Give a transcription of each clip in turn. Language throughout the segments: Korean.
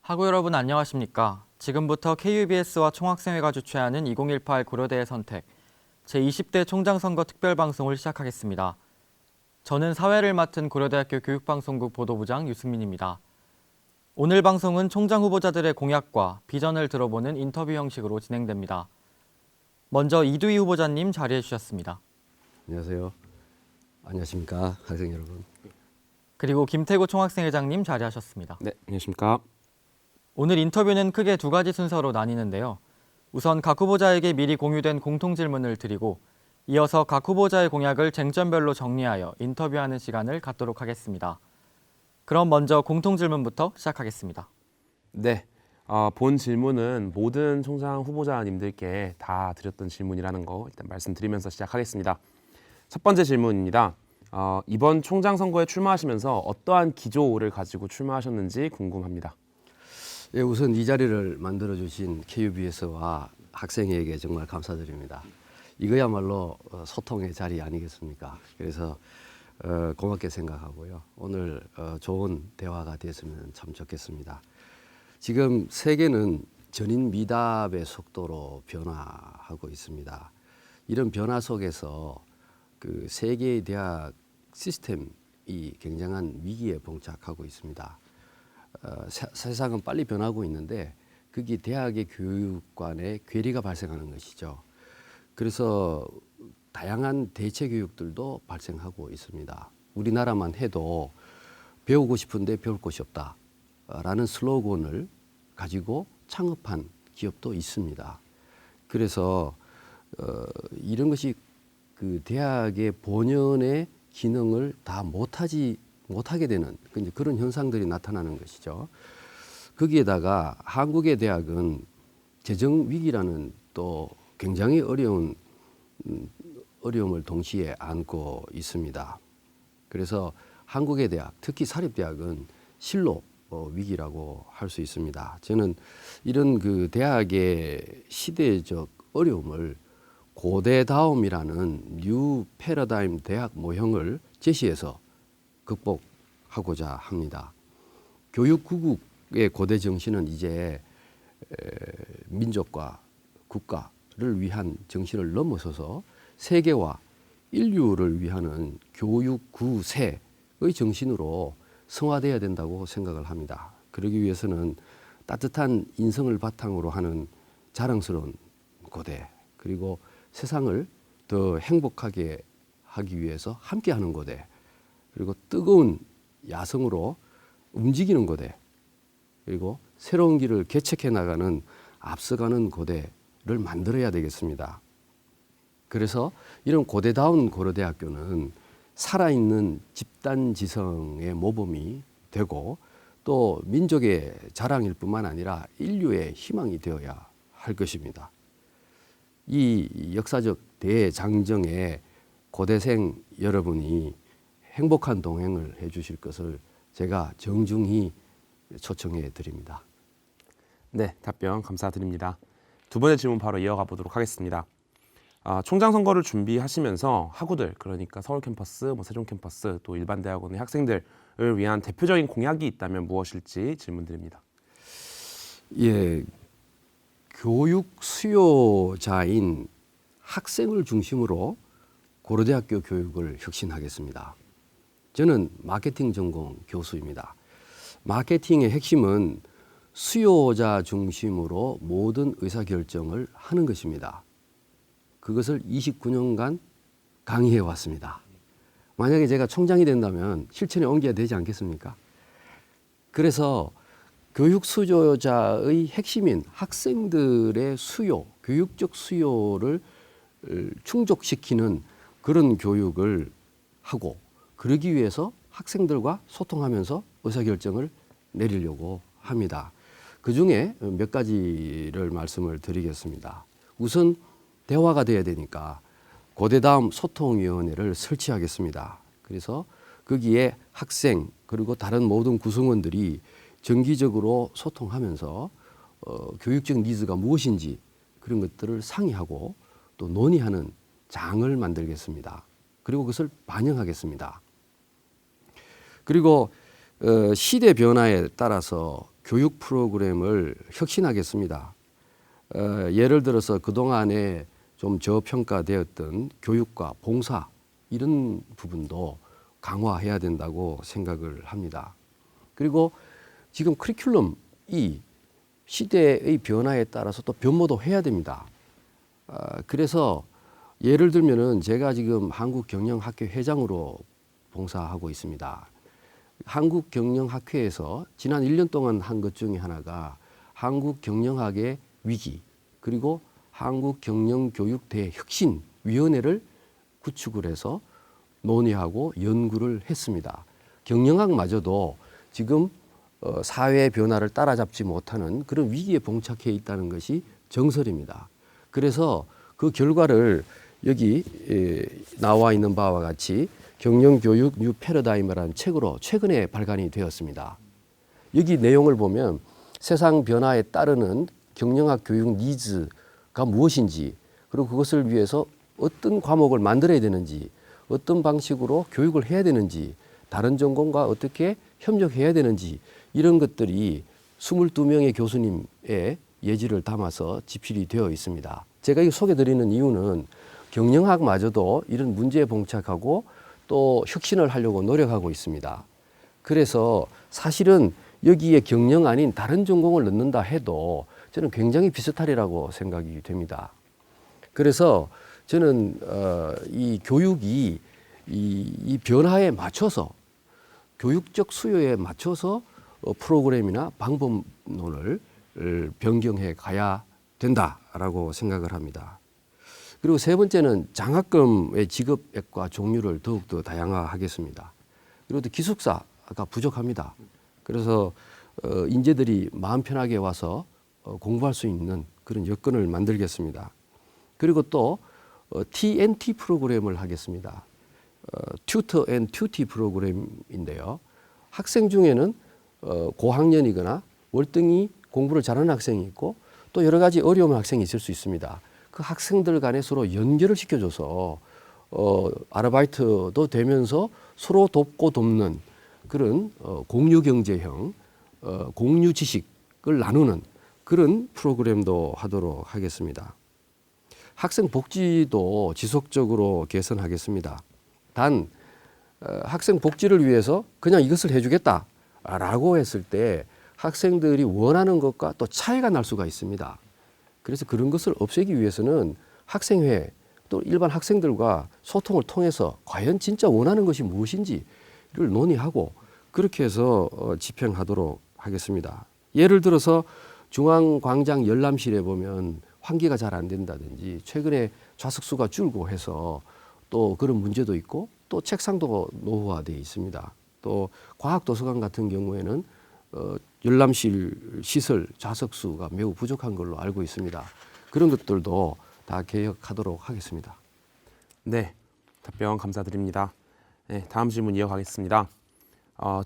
학우 여러분 안녕하십니까? 지금부터 KUBS와 총학생회가 주최하는 2018 고려대의 선택 제20대 총장선거 특별방송을 시작하겠습니다. 저는 사회를 맡은 고려대학교 교육방송국 보도부장 유승민입니다. 오늘 방송은 총장 후보자들의 공약과 비전을 들어보는 인터뷰 형식으로 진행됩니다. 먼저 이두희 후보자님 자리해 주셨습니다. 안녕하세요. 안녕하십니까 학생 여러분. 그리고 김태구 총학생회장님 자리하셨습니다. 네, 안녕하십니까. 오늘 인터뷰는 크게 두 가지 순서로 나뉘는데요. 우선 각 후보자에게 미리 공유된 공통 질문을 드리고 이어서 각 후보자의 공약을 쟁점별로 정리하여 인터뷰하는 시간을 갖도록 하겠습니다. 그럼 먼저 공통 질문부터 시작하겠습니다. 네, 본 질문은 모든 총장 후보자님들께 다 드렸던 질문이라는 거 일단 말씀드리면서 시작하겠습니다. 첫 번째 질문입니다. 이번 총장 선거에 출마하시면서 어떠한 기조를 가지고 출마하셨는지 궁금합니다. 예, 우선 이 자리를 만들어주신 KUBS와 학생에게 정말 감사드립니다. 이거야말로 소통의 자리 아니겠습니까? 그래서 고맙게 생각하고요. 오늘 좋은 대화가 됐으면 참 좋겠습니다. 지금 세계는 전인미답의 속도로 변화하고 있습니다. 이런 변화 속에서 그 세계의 대학 시스템이 굉장한 위기에 봉착하고 있습니다. 세상은 빨리 변하고 있는데 그게 대학의 교육관에 괴리가 발생하는 것이죠. 그래서 다양한 대체 교육들도 발생하고 있습니다. 우리나라만 해도 배우고 싶은데 배울 곳이 없다라는 슬로건을 가지고 창업한 기업도 있습니다. 그래서 이런 것이 그 대학의 본연의 기능을 다 못하게 되는 그런 현상들이 나타나는 것이죠. 거기에다가 한국의 대학은 재정 위기라는 또 굉장히 어려움을 동시에 안고 있습니다. 그래서 한국의 대학, 특히 사립대학은 실로 위기라고 할 수 있습니다. 저는 이런 그 대학의 시대적 어려움을 고대다움이라는 뉴 패러다임 대학 모형을 제시해서 극복하고자 합니다. 교육구국의 고대 정신은 이제 민족과 국가를 위한 정신을 넘어서서 세계와 인류를 위하는 교육구세의 정신으로 성화되어야 된다고 생각을 합니다. 그러기 위해서는 따뜻한 인성을 바탕으로 하는 자랑스러운 고대, 그리고 세상을 더 행복하게 하기 위해서 함께하는 고대, 그리고 뜨거운 야성으로 움직이는 고대, 그리고 새로운 길을 개척해 나가는 앞서가는 고대를 만들어야 되겠습니다. 그래서 이런 고대다운 고려대학교는 살아있는 집단지성의 모범이 되고 또 민족의 자랑일 뿐만 아니라 인류의 희망이 되어야 할 것입니다. 이 역사적 대장정에 고대생 여러분이 행복한 동행을 해 주실 것을 제가 정중히 초청해 드립니다. 네, 답변 감사드립니다. 두 번째 질문 바로 이어가 보도록 하겠습니다. 총장 선거를 준비하시면서 학우들, 그러니까 서울 캠퍼스, 세종 캠퍼스, 또 일반 대학원의 학생들을 위한 대표적인 공약이 있다면 무엇일지 질문드립니다. 예, 교육 수요자인 학생을 중심으로 고려대학교 교육을 혁신하겠습니다. 저는 마케팅 전공 교수입니다. 마케팅의 핵심은 수요자 중심으로 모든 의사결정을 하는 것입니다. 그것을 29년간 강의해 왔습니다. 만약에 제가 총장이 된다면 실천에 옮겨야 되지 않겠습니까? 그래서 교육 수요자의 핵심인 학생들의 수요, 교육적 수요를 충족시키는 그런 교육을 하고, 그러기 위해서 학생들과 소통하면서 의사결정을 내리려고 합니다. 그 중에 몇 가지를 말씀을 드리겠습니다. 우선 대화가 돼야 되니까 고대다움 소통위원회를 설치하겠습니다. 그래서 거기에 학생 그리고 다른 모든 구성원들이 정기적으로 소통하면서 교육적 니즈가 무엇인지 그런 것들을 상의하고 또 논의하는 장을 만들겠습니다. 그리고 그것을 반영하겠습니다. 그리고 시대 변화에 따라서 교육 프로그램을 혁신하겠습니다. 예를 들어서 그동안에 좀 저평가되었던 교육과 봉사 이런 부분도 강화해야 된다고 생각을 합니다. 그리고 지금 커리큘럼이 시대의 변화에 따라서 또 변모도 해야 됩니다. 그래서 예를 들면은 제가 지금 한국경영학회 회장으로 봉사하고 있습니다. 한국경영학회에서 지난 1년 동안 한 것 중에 하나가 한국경영학의 위기 그리고 한국경영교육대혁신위원회를 구축을 해서 논의하고 연구를 했습니다. 경영학마저도 지금 사회 변화를 따라잡지 못하는 그런 위기에 봉착해 있다는 것이 정설입니다. 그래서 그 결과를 여기 나와 있는 바와 같이 경영교육 뉴 패러다임이라는 책으로 최근에 발간이 되었습니다. 여기 내용을 보면 세상 변화에 따르는 경영학 교육 니즈가 무엇인지 그리고 그것을 위해서 어떤 과목을 만들어야 되는지 어떤 방식으로 교육을 해야 되는지 다른 전공과 어떻게 협력해야 되는지 이런 것들이 22명의 교수님의 예지를 담아서 집필이 되어 있습니다. 제가 이 소개드리는 이유는 경영학마저도 이런 문제에 봉착하고 또 혁신을 하려고 노력하고 있습니다. 그래서 사실은 여기에 경영 아닌 다른 전공을 넣는다 해도 저는 굉장히 비슷하리라고 생각이 됩니다. 그래서 저는 이 교육이 이 변화에 맞춰서 교육적 수요에 맞춰서 프로그램이나 방법론을 변경해 가야 된다라고 생각을 합니다. 그리고 세 번째는 장학금의 지급액과 종류를 더욱더 다양화하겠습니다. 그리고 또 기숙사가 부족합니다. 그래서 인재들이 마음 편하게 와서 공부할 수 있는 그런 여건을 만들겠습니다. 그리고 또 TNT 프로그램을 하겠습니다. Tutor and Tuty 프로그램인데요. 학생 중에는 고학년이거나 월등히 공부를 잘하는 학생이 있고 또 여러 가지 어려운 학생이 있을 수 있습니다. 그 학생들 간에 서로 연결을 시켜줘서 아르바이트도 되면서 서로 돕고 돕는 그런 공유 경제형, 공유 지식을 나누는 그런 프로그램도 하도록 하겠습니다. 학생 복지도 지속적으로 개선하겠습니다. 단 학생 복지를 위해서 그냥 이것을 해주겠다라고 했을 때 학생들이 원하는 것과 또 차이가 날 수가 있습니다. 그래서 그런 것을 없애기 위해서는 학생회 또 일반 학생들과 소통을 통해서 과연 진짜 원하는 것이 무엇인지를 논의하고 그렇게 해서 집행하도록 하겠습니다. 예를 들어서 중앙광장 열람실에 보면 환기가 잘 안 된다든지 최근에 좌석수가 줄고 해서 또 그런 문제도 있고 또 책상도 노후화되어 있습니다. 또 과학도서관 같은 경우에는 열람실 시설 좌석수가 매우 부족한 걸로 알고 있습니다. 그런 것들도 다 개혁하도록 하겠습니다. 네, 답변 감사드립니다. 네, 다음 질문 이어가겠습니다.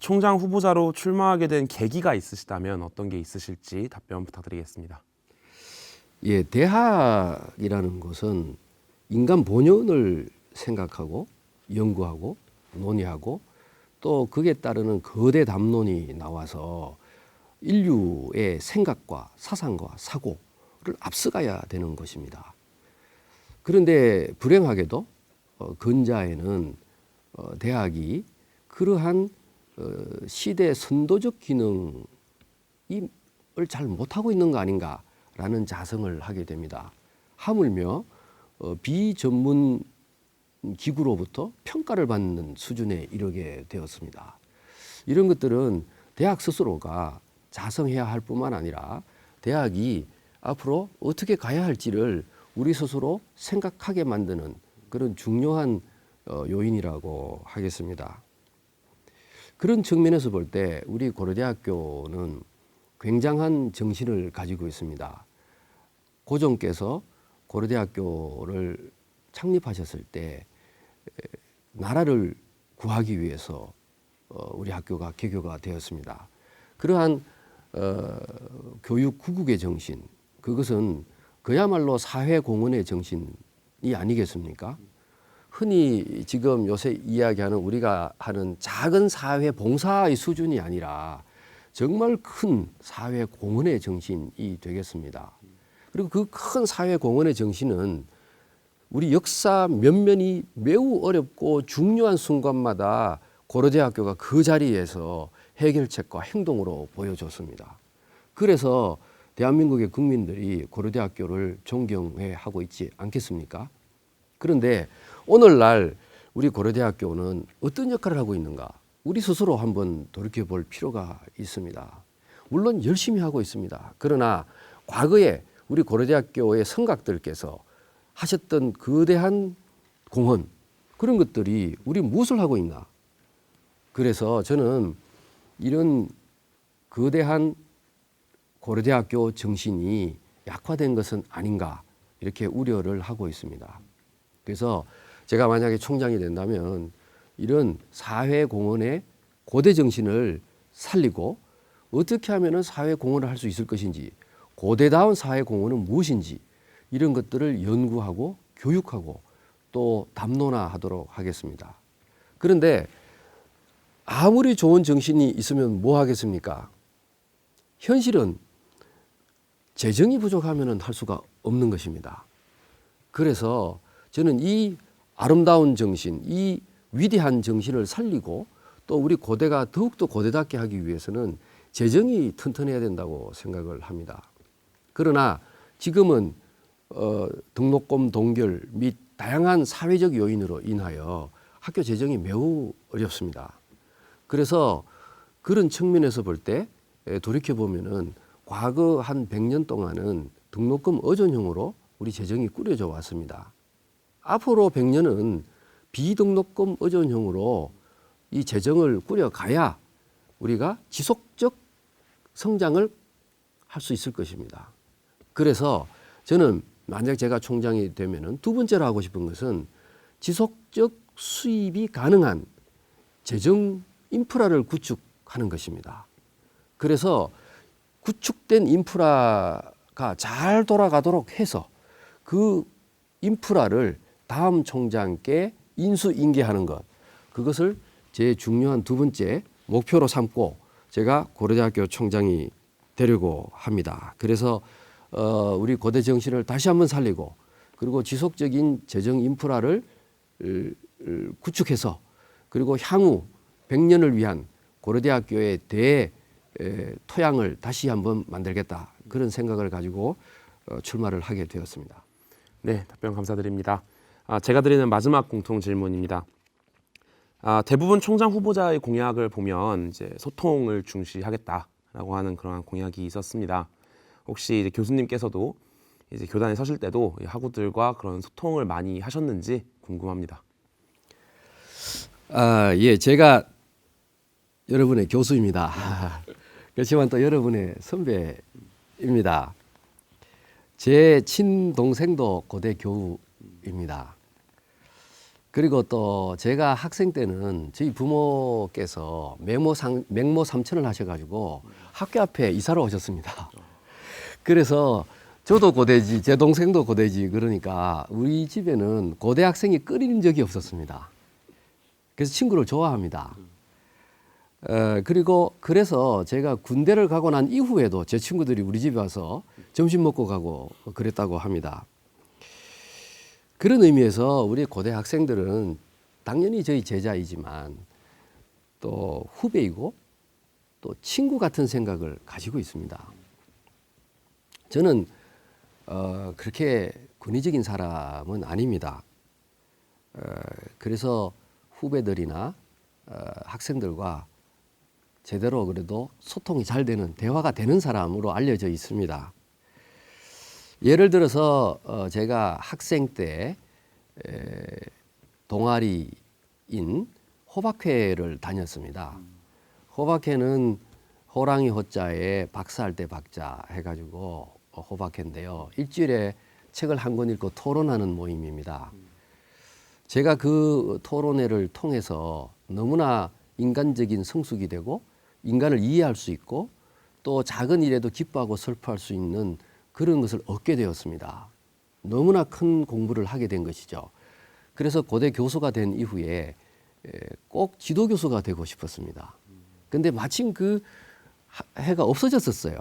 총장 후보자로 출마하게 된 계기가 있으시다면 어떤 게 있으실지 답변 부탁드리겠습니다. 예, 대학이라는 것은 인간 본연을 생각하고 연구하고 논의하고 또 거기에 따르는 거대 담론이 나와서 인류의 생각과 사상과 사고를 앞서가야 되는 것입니다. 그런데 불행하게도 근자에는 대학이 그러한 시대 선도적 기능을 잘 못하고 있는 거 아닌가라는 자성을 하게 됩니다. 하물며 비전문 기구로부터 평가를 받는 수준에 이르게 되었습니다. 이런 것들은 대학 스스로가 자성해야 할 뿐만 아니라 대학이 앞으로 어떻게 가야 할지를 우리 스스로 생각하게 만드는 그런 중요한 요인이라고 하겠습니다. 그런 측면에서 볼 때 우리 고려대학교는 굉장한 정신을 가지고 있습니다. 고종께서 고려대학교를 창립하셨을 때 나라를 구하기 위해서 우리 학교가 개교가 되었습니다. 그러한 교육 구국의 정신, 그것은 그야말로 사회공헌의 정신이 아니겠습니까? 흔히 지금 요새 이야기하는 우리가 하는 작은 사회 봉사의 수준이 아니라 정말 큰 사회 공헌의 정신이 되겠습니다. 그리고 그 큰 사회 공헌의 정신은 우리 역사 면면이 매우 어렵고 중요한 순간마다 고려대학교가 그 자리에서 해결책과 행동으로 보여줬습니다. 그래서 대한민국의 국민들이 고려대학교를 존경해 하고 있지 않겠습니까? 그런데 오늘날 우리 고려대학교는 어떤 역할을 하고 있는가? 우리 스스로 한번 돌이켜볼 필요가 있습니다. 물론 열심히 하고 있습니다. 그러나 과거에 우리 고려대학교의 성각들께서 하셨던 거대한 공헌, 그런 것들이 우리 무엇을 하고 있나? 그래서 저는 이런 거대한 고려대학교 정신이 약화된 것은 아닌가, 이렇게 우려를 하고 있습니다. 그래서 제가 만약에 총장이 된다면 이런 사회 공헌의 고대 정신을 살리고 어떻게 하면 사회 공헌을 할 수 있을 것인지, 고대다운 사회 공헌은 무엇인지, 이런 것들을 연구하고 교육하고 또 담론화하도록 하겠습니다. 그런데 아무리 좋은 정신이 있으면 뭐 하겠습니까? 현실은 재정이 부족하면 할 수가 없는 것입니다. 그래서 저는 이 아름다운 정신, 이 위대한 정신을 살리고 또 우리 고대가 더욱더 고대답게 하기 위해서는 재정이 튼튼해야 된다고 생각을 합니다. 그러나 지금은 등록금 동결 및 다양한 사회적 요인으로 인하여 학교 재정이 매우 어렵습니다. 그래서 그런 측면에서 볼 때 돌이켜보면은 과거 한 100년 동안은 등록금 의존형으로 우리 재정이 꾸려져 왔습니다. 앞으로 100년은 비등록금 의존형으로 이 재정을 꾸려가야 우리가 지속적 성장을 할 수 있을 것입니다. 그래서 저는 만약 제가 총장이 되면은 두 번째로 하고 싶은 것은 지속적 수입이 가능한 재정 인프라를 구축하는 것입니다. 그래서 구축된 인프라가 잘 돌아가도록 해서 그 인프라를 다음 총장께 인수인계하는 것, 그것을 제 중요한 두 번째 목표로 삼고 제가 고려대학교 총장이 되려고 합니다. 그래서 우리 고대 정신을 다시 한번 살리고 그리고 지속적인 재정 인프라를 구축해서 그리고 향후 100년을 위한 고려대학교의 토양을 다시 한번 만들겠다, 그런 생각을 가지고 출마를 하게 되었습니다. 네, 답변 감사드립니다. 제가 드리는 마지막 공통 질문입니다. 대부분 총장 후보자의 공약을 보면 이제 소통을 중시하겠다라고 하는 그러한 공약이 있었습니다. 혹시 이제 교수님께서도 이제 교단에 서실 때도 학우들과 그런 소통을 많이 하셨는지 궁금합니다. 예, 제가 여러분의 교수입니다. 그렇지만 또 여러분의 선배입니다. 제 친동생도 고대 교우입니다. 그리고 또 제가 학생 때는 저희 부모께서 맹모 삼천을 하셔가지고 학교 앞에 이사를 오셨습니다. 그래서 저도 고대지, 제 동생도 고대지, 그러니까 우리 집에는 고대 학생이 끊인 적이 없었습니다. 그래서 친구를 좋아합니다. 그리고 그래서 제가 군대를 가고 난 이후에도 제 친구들이 우리 집에 와서 점심 먹고 가고 그랬다고 합니다. 그런 의미에서 우리 고대 학생들은 당연히 저희 제자이지만 또 후배이고 또 친구 같은 생각을 가지고 있습니다. 저는 그렇게 권위적인 사람은 아닙니다. 그래서 후배들이나 학생들과 제대로 그래도 소통이 잘 되는, 대화가 되는 사람으로 알려져 있습니다. 예를 들어서 제가 학생 때 동아리인 호박회를 다녔습니다. 호박회는 호랑이 호자에 박사할 때 박자 해가지고 호박회인데요. 일주일에 책을 한 권 읽고 토론하는 모임입니다. 제가 그 토론회를 통해서 너무나 인간적인 성숙이 되고 인간을 이해할 수 있고 또 작은 일에도 기뻐하고 슬퍼할 수 있는 그런 것을 얻게 되었습니다. 너무나 큰 공부를 하게 된 것이죠. 그래서 고대 교수가 된 이후에 꼭 지도교수가 되고 싶었습니다. 근데 마침 그 해가 없어졌었어요.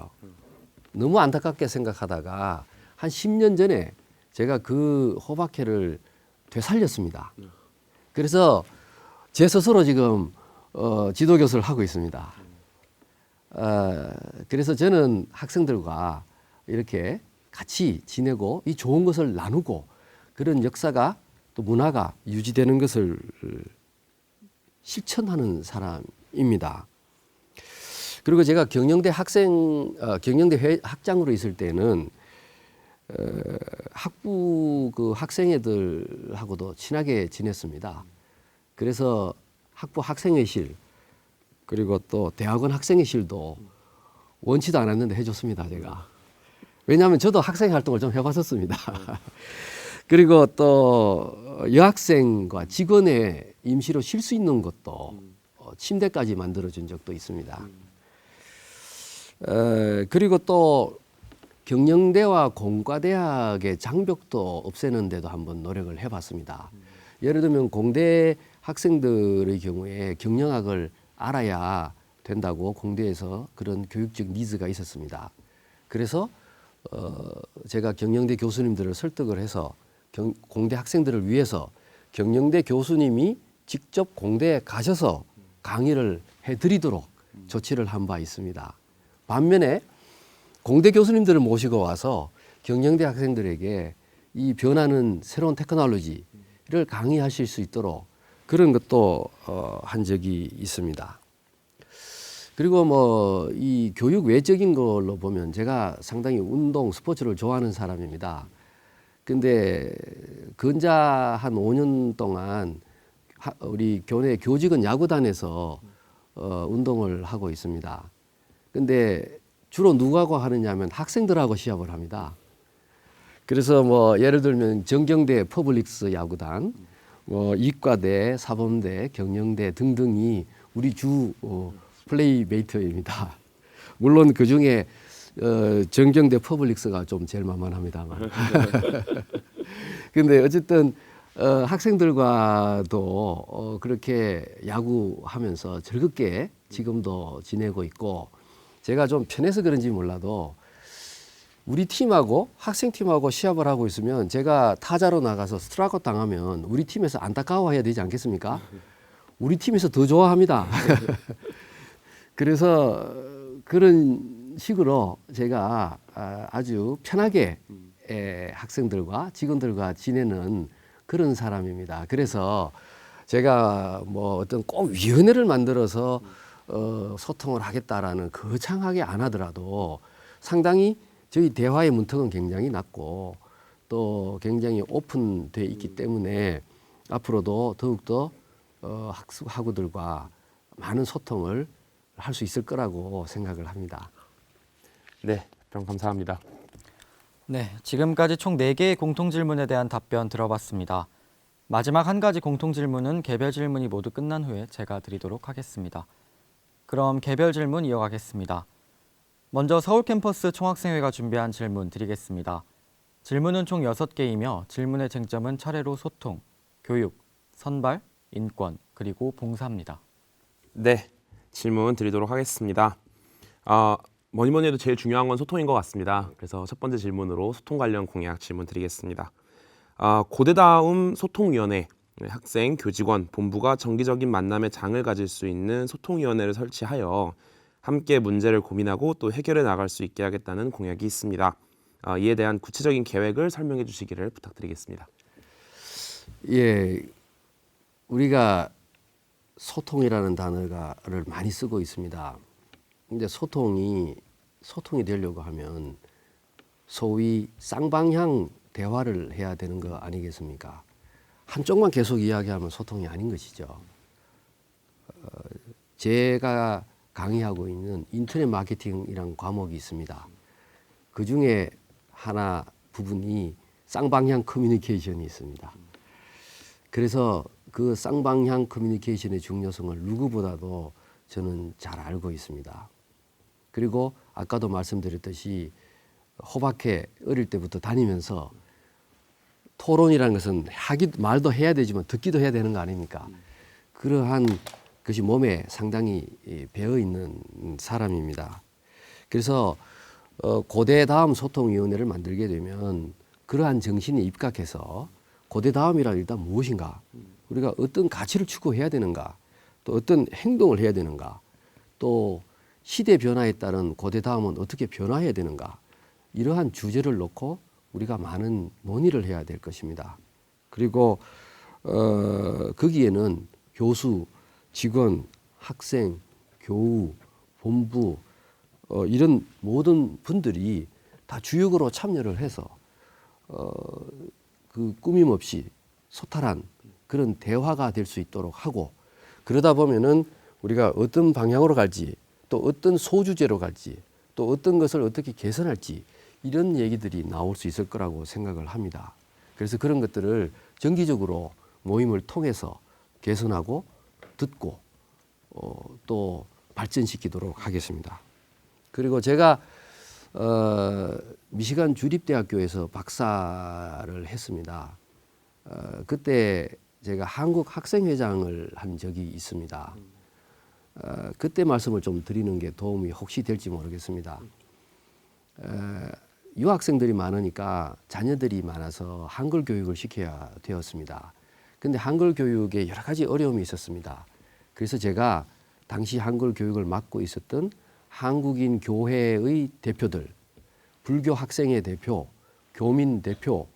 너무 안타깝게 생각하다가 한 10년 전에 제가 그 호박회를 되살렸습니다. 그래서 제 스스로 지금 지도 교수를 하고 있습니다. 그래서 저는 학생들과 이렇게 같이 지내고 이 좋은 것을 나누고 그런 역사가 또 문화가 유지되는 것을 실천하는 사람입니다. 그리고 제가 경영대 학장으로 있을 때는 학부 그 학생회들하고도 친하게 지냈습니다. 그래서 학부 학생회실 그리고 또 대학원 학생회실도 원치도 않았는데 해줬습니다, 제가. 왜냐하면 저도 학생 활동을 좀 해봤었습니다. 그리고 또 여학생과 직원의 임시로 쉴 수 있는 것도 침대까지 만들어준 적도 있습니다. 그리고 또 경영대와 공과대학의 장벽도 없애는 데도 한번 노력을 해봤습니다. 예를 들면 공대 학생들의 경우에 경영학을 알아야 된다고 공대에서 그런 교육적 니즈가 있었습니다. 그래서 제가 경영대 교수님들을 설득을 해서 공대 학생들을 위해서 경영대 교수님이 직접 공대에 가셔서 강의를 해드리도록 조치를 한 바 있습니다. 반면에 공대 교수님들을 모시고 와서 경영대 학생들에게 이 변하는 새로운 테크놀로지를 강의하실 수 있도록 그런 것도 한 적이 있습니다. 그리고 뭐 이 교육 외적인 걸로 보면 제가 상당히 운동, 스포츠를 좋아하는 사람입니다. 근데 근자 한 5년 동안 우리 교내 교직원 야구단에서 운동을 하고 있습니다. 근데 주로 누구하고 하느냐면 학생들하고 시합을 합니다. 그래서 뭐 예를 들면 정경대 퍼블릭스 야구단, 뭐 이과대, 사범대, 경영대 등등이 우리 주 플레이메이트입니다. 물론 그 중에 정경대 퍼블릭스가 좀 제일 만만합니다만. 근데 어쨌든 학생들과도 그렇게 야구하면서 즐겁게 지금도 지내고 있고 제가 좀 편해서 그런지 몰라도 우리 팀하고 학생팀하고 시합을 하고 있으면 제가 타자로 나가서 스트라이크 당하면 우리 팀에서 안타까워해야 되지 않겠습니까? 우리 팀에서 더 좋아합니다. 그래서 그런 식으로 제가 아주 편하게 학생들과 직원들과 지내는 그런 사람입니다. 그래서 제가 뭐 어떤 꼭 위원회를 만들어서 소통을 하겠다라는 거창하게 안 하더라도 상당히 저희 대화의 문턱은 굉장히 낮고 또 굉장히 오픈돼 있기 때문에 앞으로도 더욱더 학부들과 많은 소통을 할 수 있을 거라고 생각을 합니다. 네, 답변 감사합니다. 네, 지금까지 총 4개의 공통질문에 대한 답변 들어봤습니다. 마지막 한 가지 공통질문은 개별 질문이 모두 끝난 후에 제가 드리도록 하겠습니다. 그럼 개별 질문 이어가겠습니다. 먼저 서울 캠퍼스 총학생회가 준비한 질문 드리겠습니다. 질문은 총 6개이며 질문의 쟁점은 차례로 소통, 교육, 선발, 인권, 그리고 봉사입니다. 네, 질문 드리도록 하겠습니다. 뭐니 해도 제일 중요한 건 소통인 것 같습니다. 그래서 첫 번째 질문으로 소통 관련 공약 질문 드리겠습니다. 고대다움 소통위원회, 학생, 교직원, 본부가 정기적인 만남의 장을 가질 수 있는 소통위원회를 설치하여 함께 문제를 고민하고 또 해결해 나갈 수 있게 하겠다는 공약이 있습니다. 이에 대한 구체적인 계획을 설명해 주시기를 부탁드리겠습니다. 예, 우리가 소통이라는 단어를 많이 쓰고 있습니다. 근데 소통이 되려고 하면 소위 쌍방향 대화를 해야 되는 거 아니겠습니까? 한쪽만 계속 이야기하면 소통이 아닌 것이죠. 제가 강의하고 있는 인터넷 마케팅이라는 과목이 있습니다. 그 중에 하나 부분이 쌍방향 커뮤니케이션이 있습니다. 그래서 그 쌍방향 커뮤니케이션의 중요성을 누구보다도 저는 잘 알고 있습니다. 그리고 아까도 말씀드렸듯이 호박회 어릴 때부터 다니면서 토론이라는 것은 말도 해야 되지만 듣기도 해야 되는 거 아닙니까? 그러한 그것이 몸에 상당히 배어 있는 사람입니다. 그래서 고대 다음 소통위원회를 만들게 되면 그러한 정신에 입각해서 고대 다음이란 일단 무엇인가, 우리가 어떤 가치를 추구해야 되는가, 또 어떤 행동을 해야 되는가, 또 시대 변화에 따른 고대 다음은 어떻게 변화해야 되는가, 이러한 주제를 놓고 우리가 많은 논의를 해야 될 것입니다. 그리고 거기에는 교수, 직원, 학생, 교우, 본부 이런 모든 분들이 다 주역으로 참여를 해서 그 꾸밈 없이 소탈한 그런 대화가 될 수 있도록 하고, 그러다 보면은 우리가 어떤 방향으로 갈지, 또 어떤 소주제로 갈지, 또 어떤 것을 어떻게 개선할지, 이런 얘기들이 나올 수 있을 거라고 생각을 합니다. 그래서 그런 것들을 정기적으로 모임을 통해서 개선하고 듣고 또 발전시키도록 하겠습니다. 그리고 제가 미시간 주립대학교에서 박사를 했습니다. 그때 제가 한국 학생회장을 한 적이 있습니다. 그때 말씀을 좀 드리는 게 도움이 혹시 될지 모르겠습니다. 유학생들이 많으니까 자녀들이 많아서 한글 교육을 시켜야 되었습니다. 근데 한글 교육에 여러 가지 어려움이 있었습니다. 그래서 제가 당시 한글 교육을 맡고 있었던 한국인 교회의 대표들, 불교 학생회 대표, 교민 대표,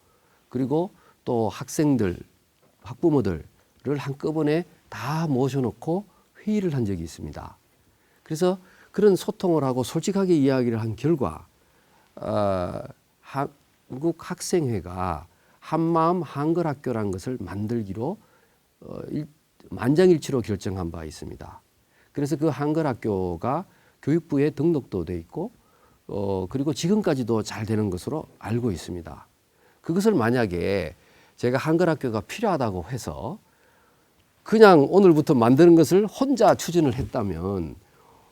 그리고 또 학생들, 학부모들을 한꺼번에 다 모셔놓고 회의를 한 적이 있습니다. 그래서 그런 소통을 하고 솔직하게 이야기를 한 결과 한국 학생회가 한마음 한글학교라는 것을 만들기로 만장일치로 결정한 바 있습니다. 그래서 그 한글학교가 교육부에 등록도 돼 있고 그리고 지금까지도 잘 되는 것으로 알고 있습니다. 그것을 만약에 제가 한글학교가 필요하다고 해서 그냥 오늘부터 만드는 것을 혼자 추진을 했다면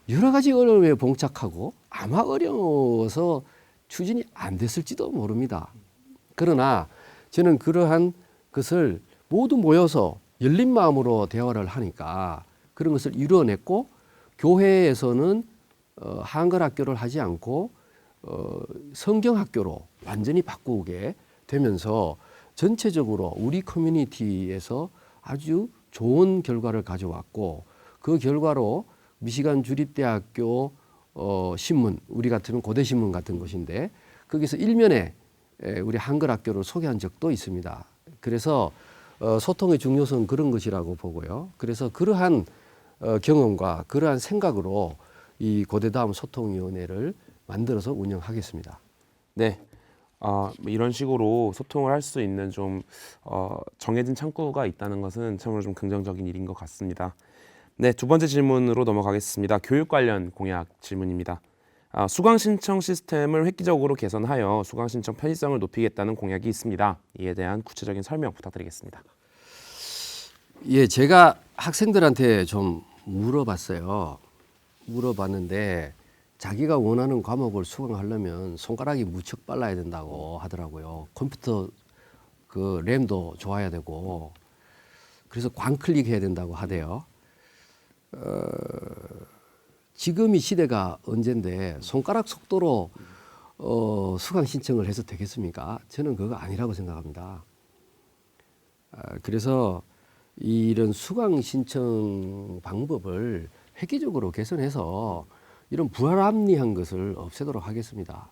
여러 가지 어려움에 봉착하고 아마 어려워서 추진이 안 됐을지도 모릅니다. 그러나 저는 그러한 것을 모두 모여서 열린 마음으로 대화를 하니까 그런 것을 이루어냈고, 교회에서는 한글학교를 하지 않고 성경학교로 완전히 바꾸게 되면서 전체적으로 우리 커뮤니티에서 아주 좋은 결과를 가져왔고, 그 결과로 미시간 주립대학교 신문, 우리 같으면 고대신문 같은 것인데 거기서 일면에 우리 한글학교를 소개한 적도 있습니다. 그래서 소통의 중요성은 그런 것이라고 보고요. 그래서 그러한 경험과 그러한 생각으로 이 고대다음 소통위원회를 만들어서 운영하겠습니다. 네. 이런 식으로 소통을 할 수 있는 좀 정해진 창구가 있다는 것은 참으로 좀 긍정적인 일인 것 같습니다. 네, 두 번째 질문으로 넘어가겠습니다. 교육 관련 공약 질문입니다. 수강 신청 시스템을 획기적으로 개선하여 수강 신청 편의성을 높이겠다는 공약이 있습니다. 이에 대한 구체적인 설명 부탁드리겠습니다. 예, 제가 학생들한테 좀 물어봤어요. 물어봤는데 자기가 원하는 과목을 수강하려면 손가락이 무척 빨라야 된다고 하더라고요. 컴퓨터 그 램도 좋아야 되고, 그래서 광클릭 해야 된다고 하대요. 지금 이 시대가 언젠데 손가락 속도로 수강 신청을 해서 되겠습니까? 저는 그거 아니라고 생각합니다. 그래서 이런 수강 신청 방법을 획기적으로 개선해서 이런 불합리한 것을 없애도록 하겠습니다.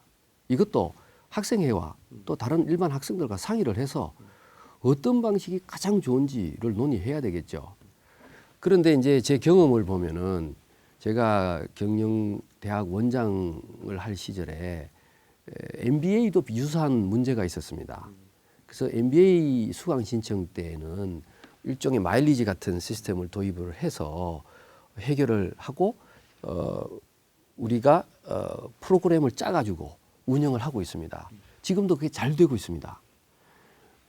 이것도 학생회와 또 다른 일반 학생들과 상의를 해서 어떤 방식이 가장 좋은지를 논의해야 되겠죠. 그런데 이제 제 경험을 보면은 제가 경영대학 원장을 할 시절에 MBA도 유사한 문제가 있었습니다. 그래서 MBA 수강 신청 때에는 일종의 마일리지 같은 시스템을 도입을 해서 해결을 하고 우리가 프로그램을 짜가지고 운영을 하고 있습니다. 지금도 그게 잘 되고 있습니다.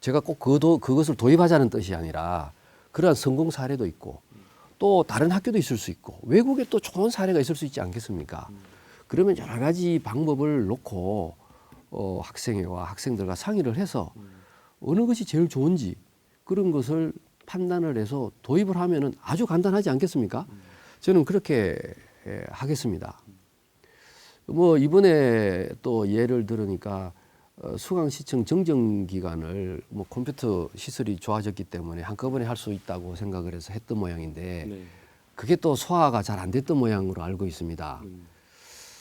제가 꼭 그것을 도입하자는 뜻이 아니라 그러한 성공 사례도 있고 또 다른 학교도 있을 수 있고 외국에 또 좋은 사례가 있을 수 있지 않겠습니까? 그러면 여러 가지 방법을 놓고 학생회와 학생들과 상의를 해서 어느 것이 제일 좋은지 그런 것을 판단을 해서 도입을 하면은 아주 간단하지 않겠습니까? 저는 그렇게 하겠습니다. 뭐 이번에 또 예를 들으니까 수강시청 정정 기간을 뭐 컴퓨터 시설이 좋아졌기 때문에 한꺼번에 할 수 있다고 생각을 해서 했던 모양인데 네. 그게 또 소화가 잘 안 됐던 모양으로 알고 있습니다.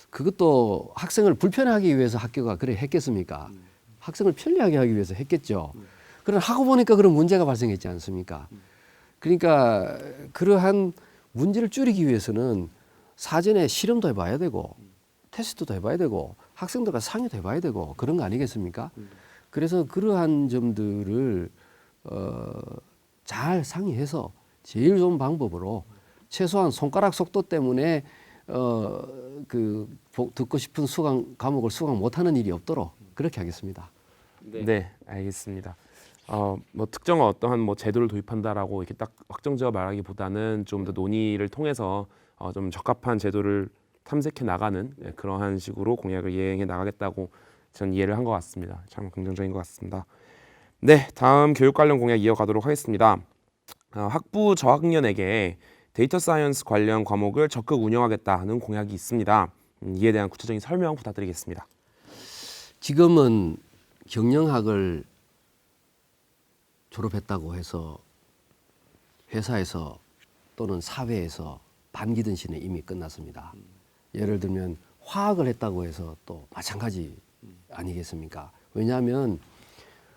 그것도 학생을 불편하기 위해서 학교가 그래 했겠습니까? 학생을 편리하게 하기 위해서 했겠죠. 그러나 하고 보니까 그런 문제가 발생했지 않습니까? 그러니까 그러한 문제를 줄이기 위해서는 사전에 실험도 해봐야 되고 테스트도 해봐야 되고 학생들과 상의도 해봐야 되고 그런 거 아니겠습니까? 그래서 그러한 점들을 잘 상의해서 제일 좋은 방법으로 최소한 손가락 속도 때문에 듣고 싶은 수강 과목을 수강 못하는 일이 없도록 그렇게 하겠습니다. 네, 알겠습니다. 뭐 특정 어떠한 뭐 제도를 도입한다라고 이렇게 딱 확정지어 말하기보다는 좀 더 논의를 통해서 좀 적합한 제도를 탐색해 나가는 그러한 식으로 공약을 이행해 나가겠다고 저는 이해를 한 것 같습니다. 참 긍정적인 것 같습니다. 네, 다음 교육 관련 공약 이어가도록 하겠습니다. 학부 저학년에게 데이터 사이언스 관련 과목을 적극 운영하겠다는 공약이 있습니다. 이에 대한 구체적인 설명 부탁드리겠습니다. 지금은 경영학을 졸업했다고 해서 회사에서 또는 사회에서 반기던 시는 이미 끝났습니다. 예를 들면 화학을 했다고 해서 또 마찬가지 아니겠습니까? 왜냐하면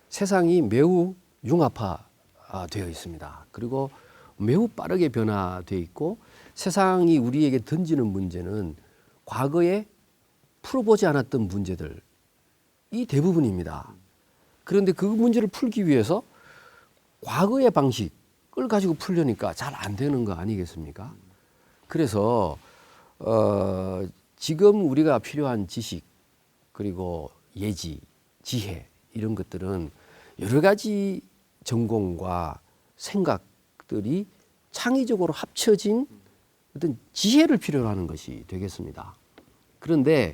세상이 매우 융합화되어 있습니다. 그리고 매우 빠르게 변화되어 있고 세상이 우리에게 던지는 문제는 과거에 풀어보지 않았던 문제들이 대부분입니다. 그런데 그 문제를 풀기 위해서 과거의 방식을 가지고 풀려니까 잘 안 되는 거 아니겠습니까? 그래서 지금 우리가 필요한 지식 그리고 예지, 지혜 이런 것들은 여러 가지 전공과 생각들이 창의적으로 합쳐진 어떤 지혜를 필요로 하는 것이 되겠습니다. 그런데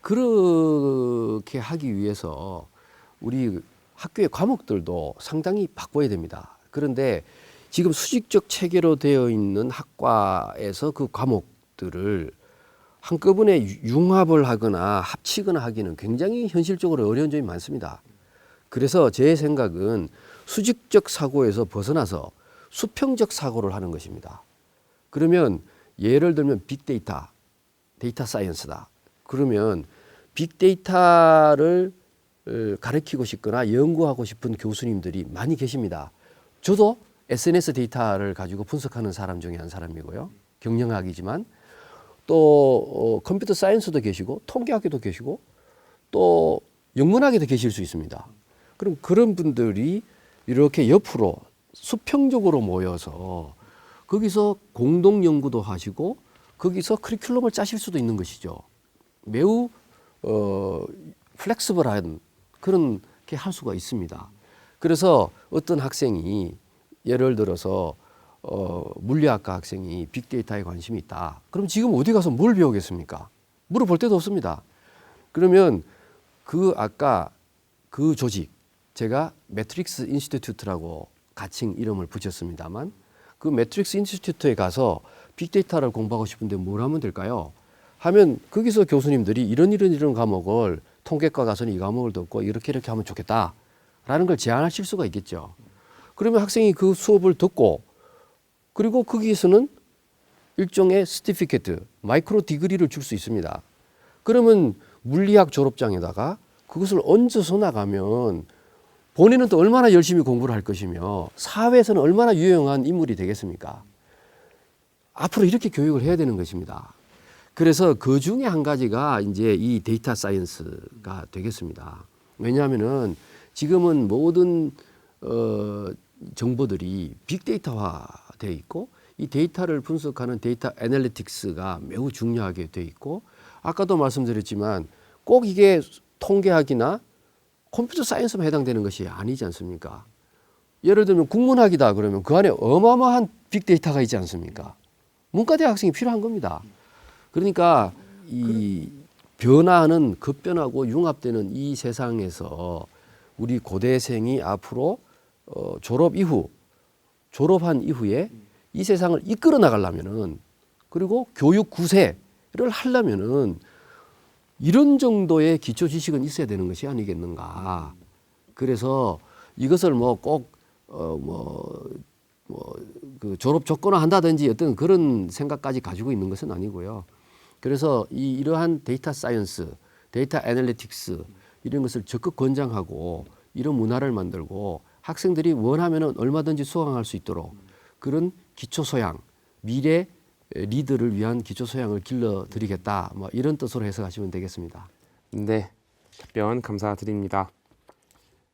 그렇게 하기 위해서 우리 학교의 과목들도 상당히 바꿔야 됩니다. 그런데 지금 수직적 체계로 되어 있는 학과에서 그 과목들을 한꺼번에 융합을 하거나 합치거나 하기는 굉장히 현실적으로 어려운 점이 많습니다. 그래서 제 생각은 수직적 사고에서 벗어나서 수평적 사고를 하는 것입니다. 그러면 예를 들면 빅데이터, 데이터 사이언스다. 그러면 빅데이터를 가르치고 싶거나 연구하고 싶은 교수님들이 많이 계십니다. 저도 SNS 데이터를 가지고 분석하는 사람 중에 한 사람이고요. 경영학이지만 또 컴퓨터 사이언스도 계시고 통계학에도 계시고 또 영문학에도 계실 수 있습니다. 그럼 그런 분들이 이렇게 옆으로 수평적으로 모여서 거기서 공동 연구도 하시고 거기서 커리큘럼을 짜실 수도 있는 것이죠. 매우 플렉시블한 그렇게 할 수가 있습니다. 그래서 어떤 학생이 예를 들어서 물리학과 학생이 빅데이터에 관심이 있다. 그럼 지금 어디 가서 뭘 배우겠습니까? 물어볼 데도 없습니다. 그러면 아까 그 조직, 제가 매트릭스 인스티튜트라고 가칭 이름을 붙였습니다만 그 매트릭스 인스티튜트에 가서 빅데이터를 공부하고 싶은데 뭘 하면 될까요? 하면 거기서 교수님들이 이런 과목을 통계과 가서는 이 과목을 듣고 이렇게 하면 좋겠다라는 걸 제안하실 수가 있겠죠. 그러면 학생이 그 수업을 듣고 그리고 거기에서는 일종의 스티피케트, 마이크로 디그리를 줄 수 있습니다. 그러면 물리학 졸업장에다가 그것을 얹어서 나가면 본인은 또 얼마나 열심히 공부를 할 것이며 사회에서는 얼마나 유용한 인물이 되겠습니까? 앞으로 이렇게 교육을 해야 되는 것입니다. 그래서 그 중에 한 가지가 이제 이 데이터 사이언스가 되겠습니다. 왜냐하면은 지금은 모든 정보들이 빅데이터화 되어 있고 이 데이터를 분석하는 데이터 애널리틱스가 매우 중요하게 되어 있고 아까도 말씀드렸지만 꼭 이게 통계학이나 컴퓨터 사이언스만 해당되는 것이 아니지 않습니까? 예를 들면 국문학이다 그러면 그 안에 어마어마한 빅데이터가 있지 않습니까? 문과대 학생이 필요한 겁니다. 그러니까 이 변화하는 급변하고 융합되는 이 세상에서 우리 고대생이 앞으로 졸업 이후 졸업한 이후에 이 세상을 이끌어 나가려면은 그리고 교육 구세를 하려면은 이런 정도의 기초 지식은 있어야 되는 것이 아니겠는가. 그래서 이것을 뭐 꼭 그 졸업 조건화 한다든지 어떤 그런 생각까지 가지고 있는 것은 아니고요. 그래서 이러한 데이터 사이언스, 데이터 애널리틱스 이런 것을 적극 권장하고 이런 문화를 만들고 학생들이 원하면은 얼마든지 수강할 수 있도록 그런 기초 소양, 미래 리더를 위한 기초 소양을 길러드리겠다. 뭐 이런 뜻으로 해석하시면 되겠습니다. 네, 답변 감사드립니다.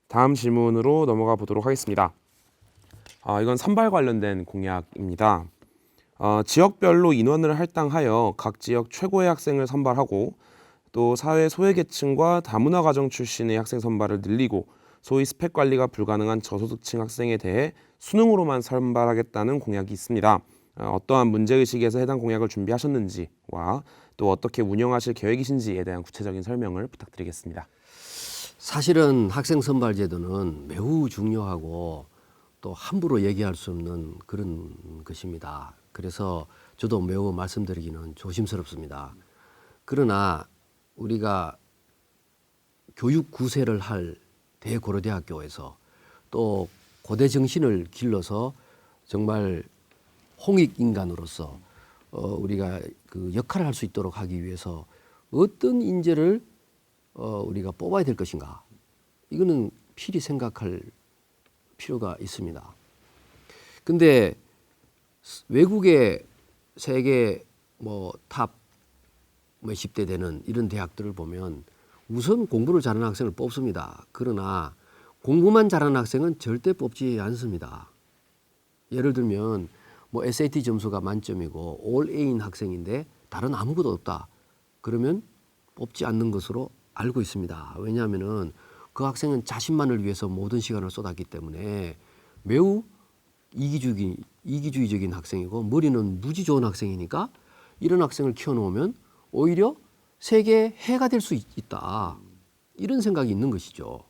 다음 질문으로 넘어가 보도록 하겠습니다. 이건 선발 관련된 공약입니다. 지역별로 인원을 할당하여 각 지역 최고의 학생을 선발하고 또 사회 소외계층과 다문화 가정 출신의 학생 선발을 늘리고 소위 스펙 관리가 불가능한 저소득층 학생에 대해 수능으로만 선발하겠다는 공약이 있습니다. 어떠한 문제의식에서 해당 공약을 준비하셨는지와 또 어떻게 운영하실 계획이신지에 대한 구체적인 설명을 부탁드리겠습니다. 사실은 학생 선발 제도는 매우 중요하고 또 함부로 얘기할 수 없는 그런 것입니다. 그래서 저도 매우 말씀드리기는 조심스럽습니다. 그러나 우리가 교육 구세를 할 대고려대학교에서 또 고대 정신을 길러서 정말 홍익 인간으로서 우리가 그 역할을 할 수 있도록 하기 위해서 어떤 인재를 우리가 뽑아야 될 것인가, 이거는 필히 생각할 필요가 있습니다. 근데 외국의 세계 탑 몇십 대 되는 이런 대학들을 보면 우선 공부를 잘하는 학생을 뽑습니다. 그러나 공부만 잘하는 학생은 절대 뽑지 않습니다. 예를 들면 SAT 점수가 만점이고 올 A인 학생인데 다른 아무것도 없다. 그러면 뽑지 않는 것으로 알고 있습니다. 왜냐하면은 그 학생은 자신만을 위해서 모든 시간을 쏟았기 때문에 매우 이기주의적인 학생이고 머리는 무지 좋은 학생이니까 이런 학생을 키워놓으면 오히려 세계에 해가 될 수 있다. 이런 생각이 있는 것이죠.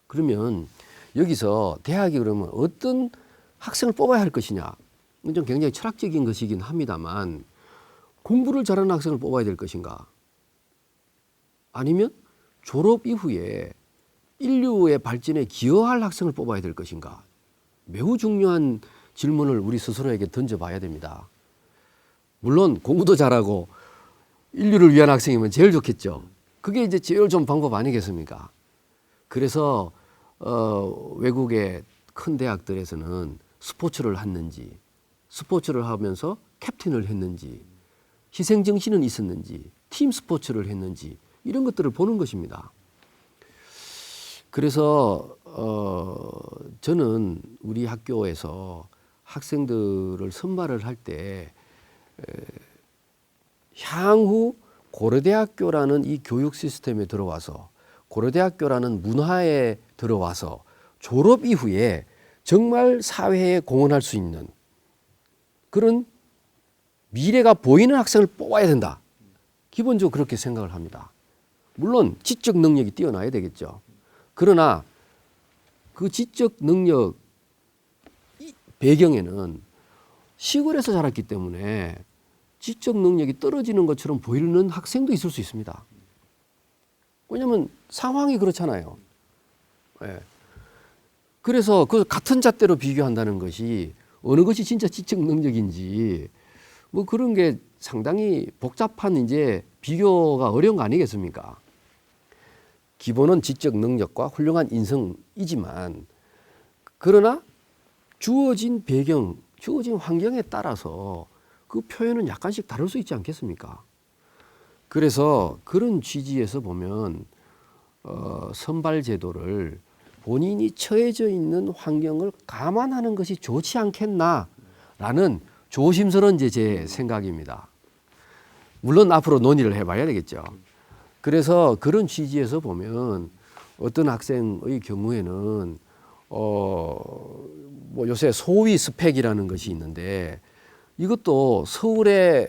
그러면 여기서 대학이 그러면 어떤 학생을 뽑아야 할 것이냐. 이건 좀 굉장히 철학적인 것이긴 합니다만 공부를 잘하는 학생을 뽑아야 될 것인가. 아니면 졸업 이후에 인류의 발전에 기여할 학생을 뽑아야 될 것인가. 매우 중요한 질문을 우리 스스로에게 던져봐야 됩니다. 물론 공부도 잘하고 인류를 위한 학생이면 제일 좋겠죠. 그게 이제 제일 좋은 방법 아니겠습니까? 그래서 외국의 큰 대학들에서는 스포츠를 했는지, 스포츠를 하면서 캡틴을 했는지, 희생정신은 있었는지, 팀 스포츠를 했는지 이런 것들을 보는 것입니다. 그래서 저는 우리 학교에서 학생들을 선발을 할 때 향후 고려대학교라는 이 교육 시스템에 들어와서 고려대학교라는 문화에 들어와서 졸업 이후에 정말 사회에 공헌할 수 있는 그런 미래가 보이는 학생을 뽑아야 된다. 기본적으로 그렇게 생각을 합니다. 물론 지적 능력이 뛰어나야 되겠죠. 그러나 그 지적 능력 배경에는 시골에서 자랐기 때문에 지적 능력이 떨어지는 것처럼 보이는 학생도 있을 수 있습니다. 왜냐하면 상황이 그렇잖아요. 예. 그래서 그 같은 잣대로 비교한다는 것이 어느 것이 진짜 지적 능력인지 그런 게 상당히 복잡한 이제 비교가 어려운 거 아니겠습니까? 기본은 지적 능력과 훌륭한 인성이지만 그러나 주어진 배경, 주어진 환경에 따라서 그 표현은 약간씩 다를 수 있지 않겠습니까? 그래서 그런 취지에서 보면 선발 제도를 본인이 처해져 있는 환경을 감안하는 것이 좋지 않겠나라는 조심스러운 제 생각입니다. 물론 앞으로 논의를 해봐야 되겠죠. 그래서 그런 취지에서 보면 어떤 학생의 경우에는 요새 소위 스펙이라는 것이 있는데 이것도 서울에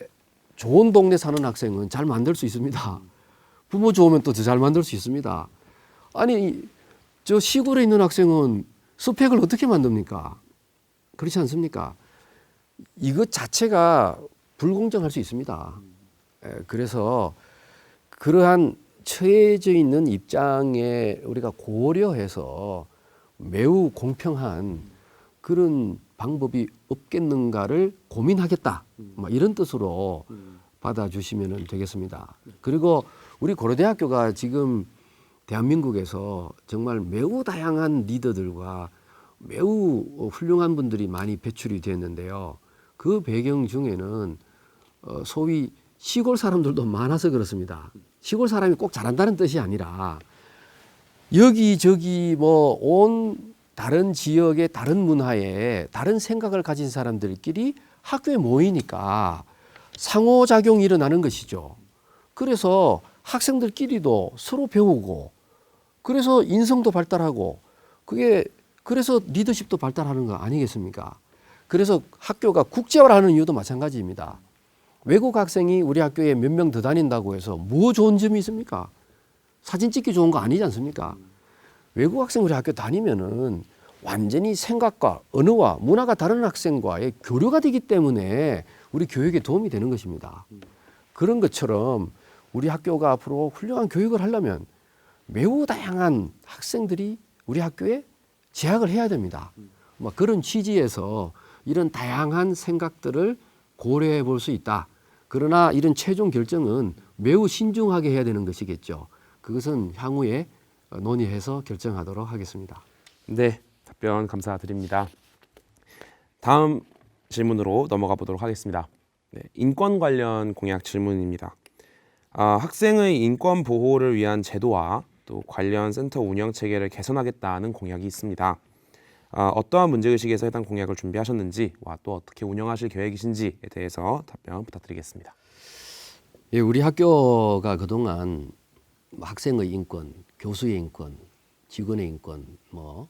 좋은 동네 사는 학생은 잘 만들 수 있습니다. 부모 좋으면 또 더 잘 만들 수 있습니다. 아니 저 시골에 있는 학생은 스펙을 어떻게 만듭니까? 그렇지 않습니까? 이것 자체가 불공정할 수 있습니다. 그래서 그러한 처해져 있는 입장에 우리가 고려해서 매우 공평한 그런 방법이 없겠는가를 고민하겠다. 뭐 이런 뜻으로 받아주시면 되겠습니다. 그리고 우리 고려대학교가 지금 대한민국에서 정말 매우 다양한 리더들과 매우 훌륭한 분들이 많이 배출이 됐는데요. 그 배경 중에는 소위 시골 사람들도 많아서 그렇습니다. 시골 사람이 꼭 잘한다는 뜻이 아니라 여기저기 뭐 온 다른 지역의 다른 문화에 다른 생각을 가진 사람들끼리 학교에 모이니까 상호작용이 일어나는 것이죠. 그래서 학생들끼리도 서로 배우고 그래서 인성도 발달하고 그래서 리더십도 발달하는 거 아니겠습니까? 그래서 학교가 국제화를 하는 이유도 마찬가지입니다. 외국 학생이 우리 학교에 몇 명 더 다닌다고 해서 뭐 좋은 점이 있습니까? 사진 찍기 좋은 거 아니지 않습니까? 외국 학생 우리 학교 다니면은 완전히 생각과 언어와 문화가 다른 학생과의 교류가 되기 때문에 우리 교육에 도움이 되는 것입니다. 그런 것처럼 우리 학교가 앞으로 훌륭한 교육을 하려면 매우 다양한 학생들이 우리 학교에 재학을 해야 됩니다. 뭐 그런 취지에서 이런 다양한 생각들을 고려해 볼 수 있다. 그러나 이런 최종 결정은 매우 신중하게 해야 되는 것이겠죠. 그것은 향후에 논의해서 결정하도록 하겠습니다. 네, 답변 감사드립니다. 다음 질문으로 넘어가 보도록 하겠습니다. 네, 인권 관련 공약 질문입니다. 학생의 인권 보호를 위한 제도와 또 관련 센터 운영 체계를 개선하겠다는 공약이 있습니다. 어떠한 문제의식에서 해당 공약을 준비하셨는지와 또 어떻게 운영하실 계획이신지에 대해서 답변 부탁드리겠습니다. 예, 우리 학교가 그동안 학생의 인권, 교수의 인권, 직원의 인권 뭐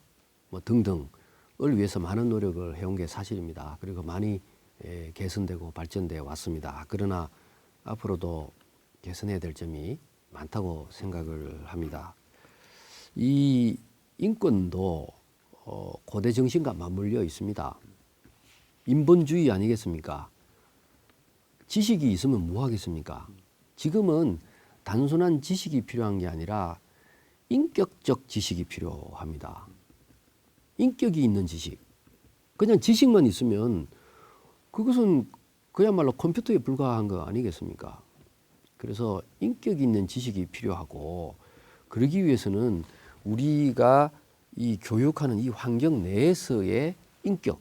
등등을 위해서 많은 노력을 해온 게 사실입니다. 그리고 많이 개선되고 발전돼 왔습니다. 그러나 앞으로도 개선해야 될 점이 많다고 생각을 합니다. 이 인권도 고대 정신과 맞물려 있습니다. 인본주의 아니겠습니까? 지식이 있으면 뭐 하겠습니까? 지금은 단순한 지식이 필요한 게 아니라 인격적 지식이 필요합니다. 인격이 있는 지식. 그냥 지식만 있으면 그것은 그야말로 컴퓨터에 불과한 거 아니겠습니까? 그래서 인격이 있는 지식이 필요하고 그러기 위해서는 우리가 이 교육하는 이 환경 내에서의 인격,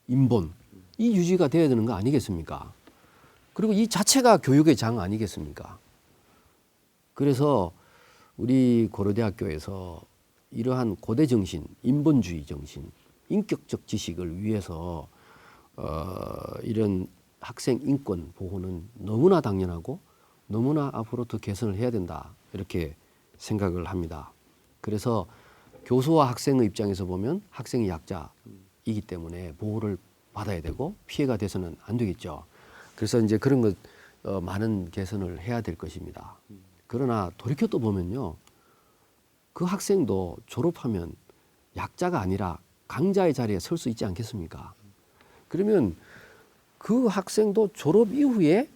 인본, 이 유지가 돼야 되는 거 아니겠습니까? 그리고 이 자체가 교육의 장 아니겠습니까? 그래서 우리 고려대학교에서 이러한 고대 정신, 인본주의 정신, 인격적 지식을 위해서 이런 학생 인권 보호는 너무나 당연하고 너무나 앞으로 더 개선을 해야 된다 이렇게 생각을 합니다. 그래서 교수와 학생의 입장에서 보면 학생이 약자이기 때문에 보호를 받아야 되고 피해가 돼서는 안 되겠죠. 그래서 이제 그런 것 많은 개선을 해야 될 것입니다. 그러나 돌이켜 또 보면요, 그 학생도 졸업하면 약자가 아니라 강자의 자리에 설 수 있지 않겠습니까? 그러면 그 학생도 졸업 이후에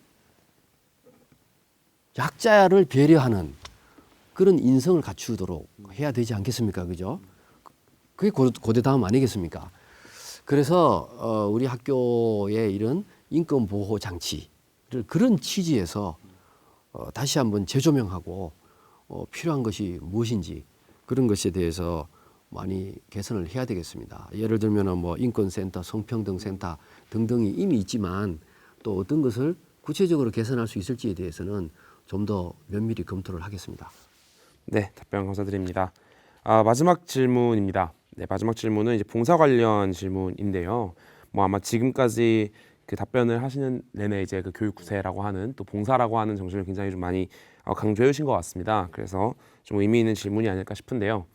약자를 배려하는 그런 인성을 갖추도록 해야 되지 않겠습니까? 그죠? 그게 고대 다음 아니겠습니까? 그래서 우리 학교의 이런 인권 보호 장치를 그런 취지에서 다시 한번 재조명하고 필요한 것이 무엇인지 그런 것에 대해서 많이 개선을 해야 되겠습니다. 예를 들면 뭐 인권센터, 성평등센터 등등이 이미 있지만 또 어떤 것을 구체적으로 개선할 수 있을지에 대해서는 좀 더 면밀히 검토를 하겠습니다. 네, 답변 감사드립니다. 마지막 질문입니다. 네, 마지막 질문은 이제 봉사 관련 질문인데요. 뭐 아마 지금까지 그 답변을 하시는 내내 이제 그 교육 구세라고 하는 또 봉사라고 하는 정신을 굉장히 좀 많이 강조해 주신 것 같습니다. 그래서 좀 의미 있는 질문이 아닐까 싶은데요.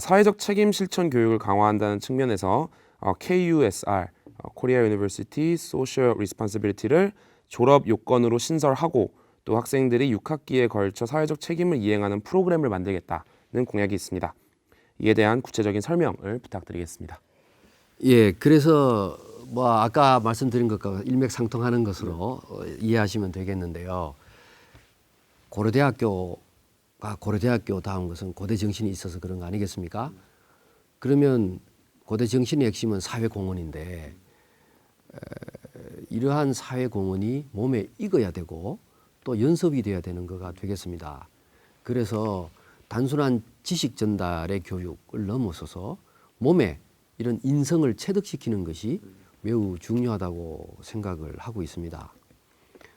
사회적 책임 실천 교육을 강화한다는 측면에서 KUSR, Korea University Social Responsibility를 졸업 요건으로 신설하고 또 학생들이 6학기에 걸쳐 사회적 책임을 이행하는 프로그램을 만들겠다는 공약이 있습니다. 이에 대한 구체적인 설명을 부탁드리겠습니다. 예, 그래서 뭐 아까 말씀드린 것과 일맥상통하는 것으로 이해하시면 되겠는데요. 고려대학교가 고려대학교 다운 것은 고대 정신이 있어서 그런 거 아니겠습니까? 그러면 고대 정신의 핵심은 사회공헌인데 이러한 사회공헌이 몸에 익어야 되고 또 연습이 돼야 되는 거가 되겠습니다. 그래서 단순한 지식 전달의 교육을 넘어서서 몸에 이런 인성을 체득시키는 것이 매우 중요하다고 생각을 하고 있습니다.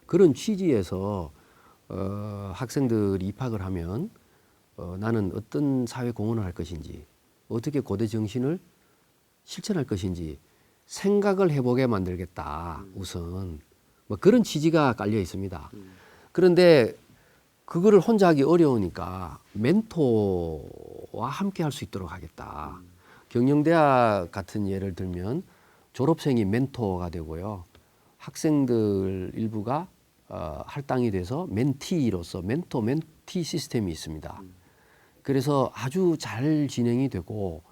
그런 취지에서 학생들이 입학을 하면 나는 어떤 사회 공헌을 할 것인지 어떻게 고대 정신을 실천할 것인지 생각을 해보게 만들겠다. 우선 뭐 그런 취지가 깔려 있습니다. 그런데 그거를 혼자 하기 어려우니까 멘토와 함께 할 수 있도록 하겠다. 경영대학 같은 예를 들면 졸업생이 멘토가 되고요. 학생들 일부가 할당이 돼서 멘티로서 멘토 멘티 시스템이 있습니다. 그래서 아주 잘 진행이 되고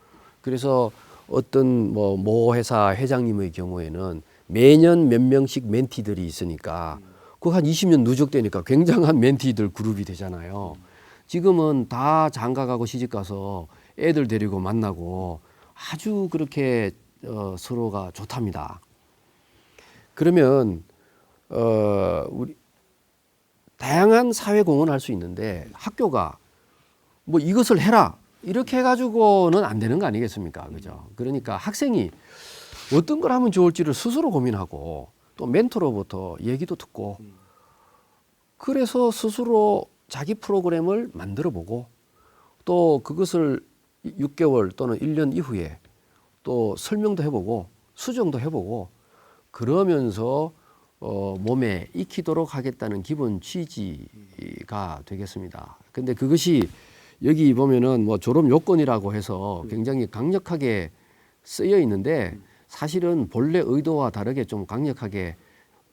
그래서 어떤 모 회사 회장님의 경우에는 매년 몇 명씩 멘티들이 있으니까 그 한 20년 누적되니까 굉장한 멘티들 그룹이 되잖아요. 지금은 다 장가가고 시집가서 애들 데리고 만나고 아주 그렇게 서로가 좋답니다. 그러면 우리 다양한 사회 공헌을 할 수 있는데 학교가 뭐 이것을 해라 이렇게 해가지고는 안 되는 거 아니겠습니까? 그죠? 그러니까 학생이 어떤 걸 하면 좋을지를 스스로 고민하고 또 멘토로부터 얘기도 듣고 그래서 스스로 자기 프로그램을 만들어 보고 또 그것을 6개월 또는 1년 이후에 또 설명도 해보고 수정도 해보고 그러면서 몸에 익히도록 하겠다는 기본 취지가 되겠습니다. 근데 그것이 여기 보면은 뭐 졸업 요건이라고 해서 굉장히 강력하게 쓰여 있는데 사실은 본래 의도와 다르게 좀 강력하게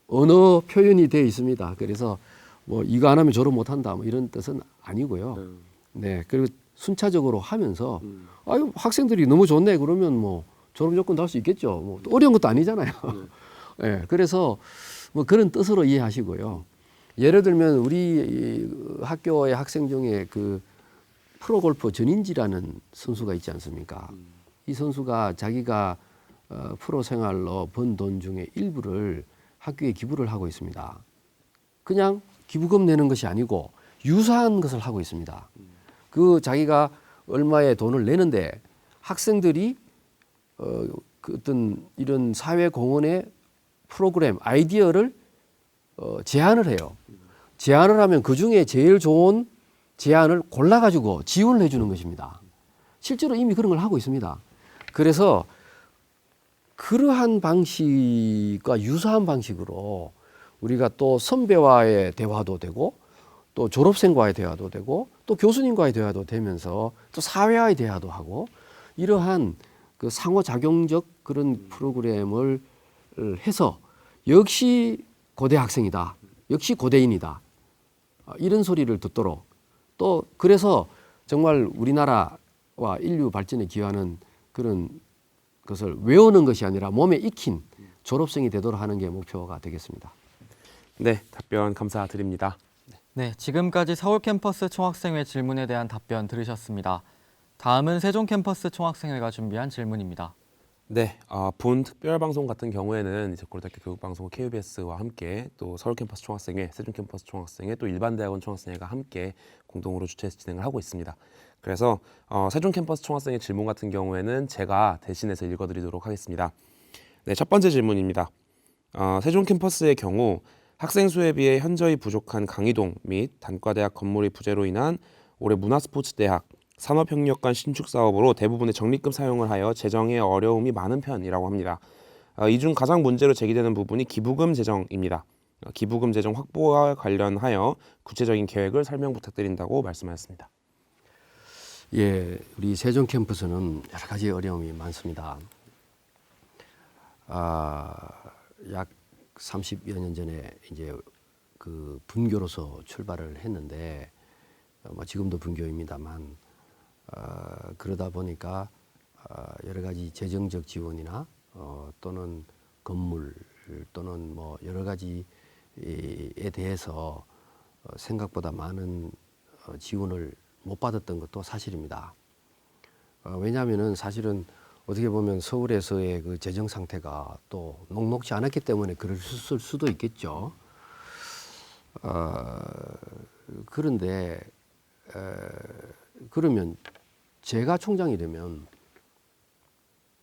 언어 표현이 되어 있습니다. 그래서 뭐 이거 안 하면 졸업 못 한다 뭐 이런 뜻은 아니고요. 네. 그리고 순차적으로 하면서 아유 학생들이 너무 좋네 그러면 뭐 졸업 요건도 할 수 있겠죠. 뭐 어려운 것도 아니잖아요. 네. 그래서 뭐 그런 뜻으로 이해하시고요. 예를 들면 우리 학교의 학생 중에 그 프로골퍼 전인지라는 선수가 있지 않습니까? 이 선수가 자기가 프로 생활로 번 돈 중에 일부를 학교에 기부를 하고 있습니다. 그냥 기부금 내는 것이 아니고 유사한 것을 하고 있습니다. 그 자기가 얼마의 돈을 내는데 학생들이 그 어떤 이런 사회 공헌의 프로그램 아이디어를 제안을 해요. 제안을 하면 그 중에 제일 좋은 제안을 골라가지고 지원을 해주는 것입니다. 실제로 이미 그런 걸 하고 있습니다. 그래서 그러한 방식과 유사한 방식으로 우리가 또 선배와의 대화도 되고 또 졸업생과의 대화도 되고 또 교수님과의 대화도 되면서 또 사회와의 대화도 하고 이러한 그 상호작용적 그런 프로그램을 해서 역시 고대 학생이다. 역시 고대인이다. 이런 소리를 듣도록 또 그래서 정말 우리나라와 인류 발전에 기여하는 그런 것을 외우는 것이 아니라 몸에 익힌 졸업생이 되도록 하는 게 목표가 되겠습니다. 네, 답변 감사드립니다. 네, 지금까지 서울 캠퍼스 총학생회 질문에 대한 답변 들으셨습니다. 다음은 세종 캠퍼스 총학생회가 준비한 질문입니다. 네, 본 특별방송 같은 경우에는 이제 고려대학교 교육방송 KBS와 함께 또 서울 캠퍼스 총학생회, 세종 캠퍼스 총학생회, 또 일반대학원 총학생회가 함께 공동으로 주최해서 진행을 하고 있습니다. 그래서 세종 캠퍼스 총학생회 질문 같은 경우에는 제가 대신해서 읽어드리도록 하겠습니다. 네, 첫 번째 질문입니다. 세종 캠퍼스의 경우 학생 수에 비해 현저히 부족한 강의동 및 단과대학 건물의 부재로 인한 올해 문화스포츠대학 산업협력관 신축 사업으로 대부분의 적립금 사용을 하여 재정에 어려움이 많은 편이라고 합니다. 이 중 가장 문제로 제기되는 부분이 기부금 재정입니다. 기부금 재정 확보와 관련하여 구체적인 계획을 설명 부탁드린다고 말씀하셨습니다. 예, 우리 세종 캠퍼스는 여러 가지 어려움이 많습니다. 약 30여 년 전에 이제 그 분교로서 출발을 했는데 지금도 분교입니다만 그러다 보니까 여러 가지 재정적 지원이나 또는 건물 또는 뭐 여러 가지에 대해서 생각보다 많은 지원을 못 받았던 것도 사실입니다. 왜냐하면은 사실은 어떻게 보면 서울에서의 그 재정 상태가 또 녹록지 않았기 때문에 그럴 수도 있겠죠. 그런데 그러면 제가 총장이 되면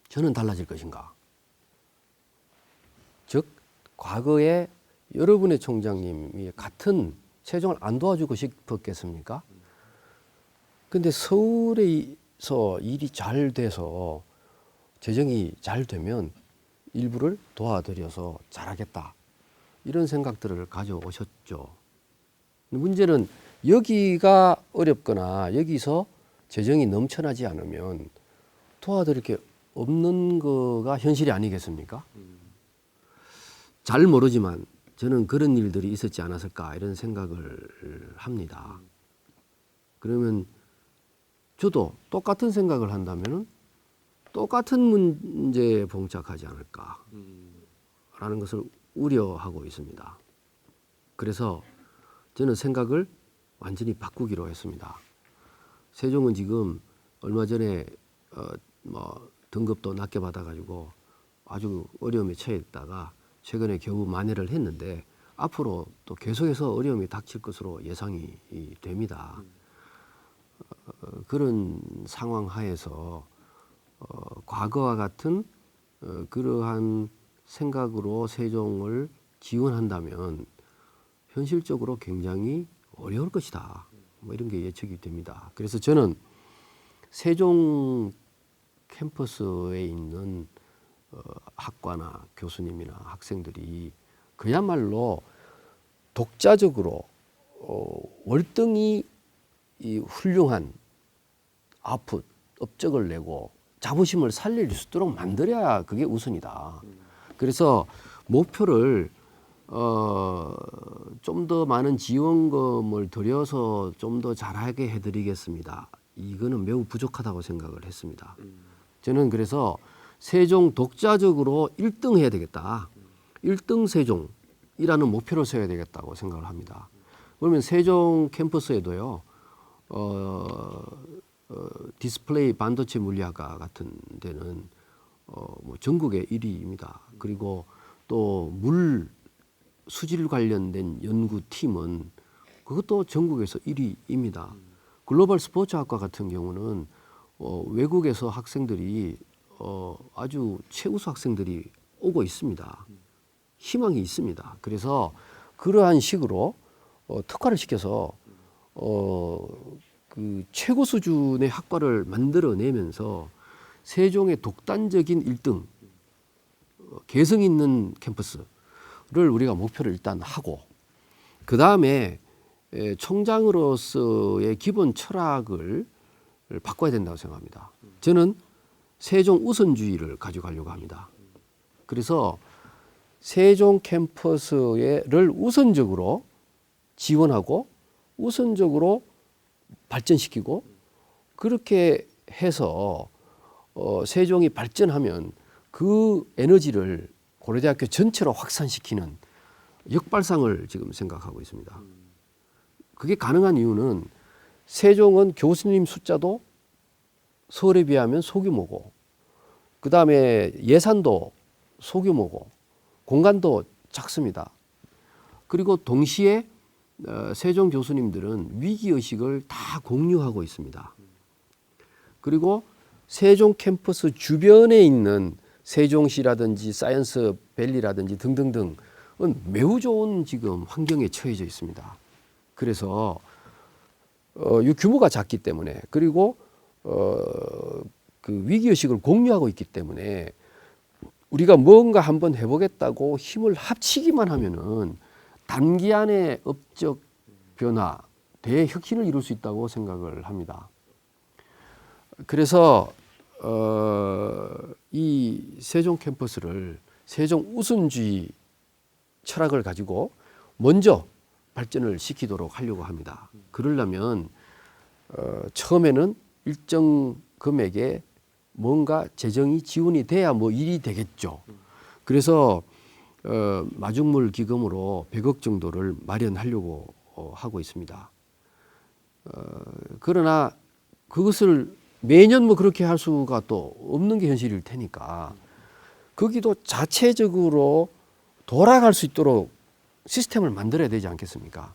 저는 달라질 것인가? 즉 과거에 여러분의 총장님이 같은 세종을 안 도와주고 싶었겠습니까? 근데 서울에서 일이 잘 돼서 재정이 잘 되면 일부를 도와드려서 잘하겠다. 이런 생각들을 가져오셨죠. 문제는 여기가 어렵거나 여기서 재정이 넘쳐나지 않으면 도와드릴 게 없는 거가 현실이 아니겠습니까? 잘 모르지만 저는 그런 일들이 있었지 않았을까 이런 생각을 합니다. 그러면 저도 똑같은 생각을 한다면 똑같은 문제에 봉착하지 않을까라는 것을 우려하고 있습니다. 그래서 저는 생각을 완전히 바꾸기로 했습니다. 세종은 지금 얼마 전에 등급도 낮게 받아가지고 아주 어려움에 처해 있다가 최근에 겨우 만회를 했는데 앞으로 또 계속해서 어려움이 닥칠 것으로 예상이 됩니다. 그런 상황 하에서 과거와 같은 그러한 생각으로 세종을 지원한다면 현실적으로 굉장히 어려울 것이다. 뭐 이런 게 예측이 됩니다. 그래서 저는 세종 캠퍼스에 있는 학과나 교수님이나 학생들이 그야말로 독자적으로 월등히 이 훌륭한 아웃풋, 업적을 내고 자부심을 살릴 수 있도록 만들어야 그게 우선이다. 그래서 목표를 좀 더 많은 지원금을 들여서 좀 더 잘하게 해드리겠습니다. 이거는 매우 부족하다고 생각을 했습니다. 저는 그래서 세종 독자적으로 1등 해야 되겠다. 1등 세종이라는 목표를 세워야 되겠다고 생각을 합니다. 그러면 세종 캠퍼스에도요. 디스플레이 반도체 물리학과 같은 데는 뭐 전국의 1위입니다. 그리고 또 물 수질 관련된 연구팀은 그것도 전국에서 1위입니다. 글로벌 스포츠학과 같은 경우는 외국에서 학생들이 아주 최우수 학생들이 오고 있습니다. 희망이 있습니다. 그래서 그러한 식으로 특화를 시켜서 그 최고 수준의 학과를 만들어내면서 세종의 독단적인 1등, 개성 있는 캠퍼스를 우리가 목표를 일단 하고 그 다음에 총장으로서의 기본 철학을 바꿔야 된다고 생각합니다. 저는 세종 우선주의를 가져가려고 합니다. 그래서 세종 캠퍼스를 우선적으로 지원하고 우선적으로 발전시키고 그렇게 해서 세종이 발전하면 그 에너지를 고려대학교 전체로 확산시키는 역발상을 지금 생각하고 있습니다. 그게 가능한 이유는 세종은 교수님 숫자도 서울에 비하면 소규모고 그 다음에 예산도 소규모고 공간도 작습니다. 그리고 동시에 세종 교수님들은 위기의식을 다 공유하고 있습니다. 그리고 세종 캠퍼스 주변에 있는 세종시라든지 사이언스 밸리라든지 등등등은 매우 좋은 지금 환경에 처해져 있습니다. 그래서 이 규모가 작기 때문에 그리고 그 위기의식을 공유하고 있기 때문에 우리가 뭔가 한번 해보겠다고 힘을 합치기만 하면은 단기안에 업적 변화, 대혁신을 이룰 수 있다고 생각을 합니다. 그래서 이 세종 캠퍼스를 세종 우선주의 철학을 가지고 먼저 발전을 시키도록 하려고 합니다. 그러려면 처음에는 일정 금액의 뭔가 재정이 지원이 돼야 뭐 일이 되겠죠. 그래서 마중물 기금으로 100억 정도를 마련하려고 하고 있습니다. 그러나 그것을 매년 뭐 그렇게 할 수가 또 없는 게 현실일 테니까 거기도 자체적으로 돌아갈 수 있도록 시스템을 만들어야 되지 않겠습니까?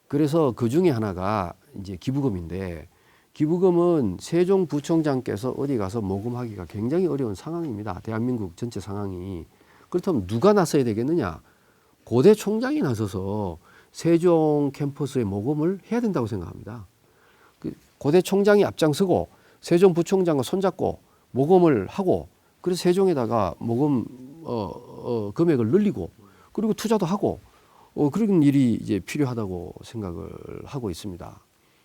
그래서 그 중에 하나가 이제 기부금인데 기부금은 세종부총장께서 어디 가서 모금하기가 굉장히 어려운 상황입니다. 대한민국 전체 상황이. 그렇다면 누가 나서야 되겠느냐? 고대 총장이 나서서 세종 캠퍼스의 모금을 해야 된다고 생각합니다. 고대 총장이 앞장서고 세종부총장과 손잡고 모금을 하고 그래서 세종에다가 모금 금액을 늘리고 그리고 투자도 하고 그런 일이 이제 필요하다고 생각을 하고 있습니다.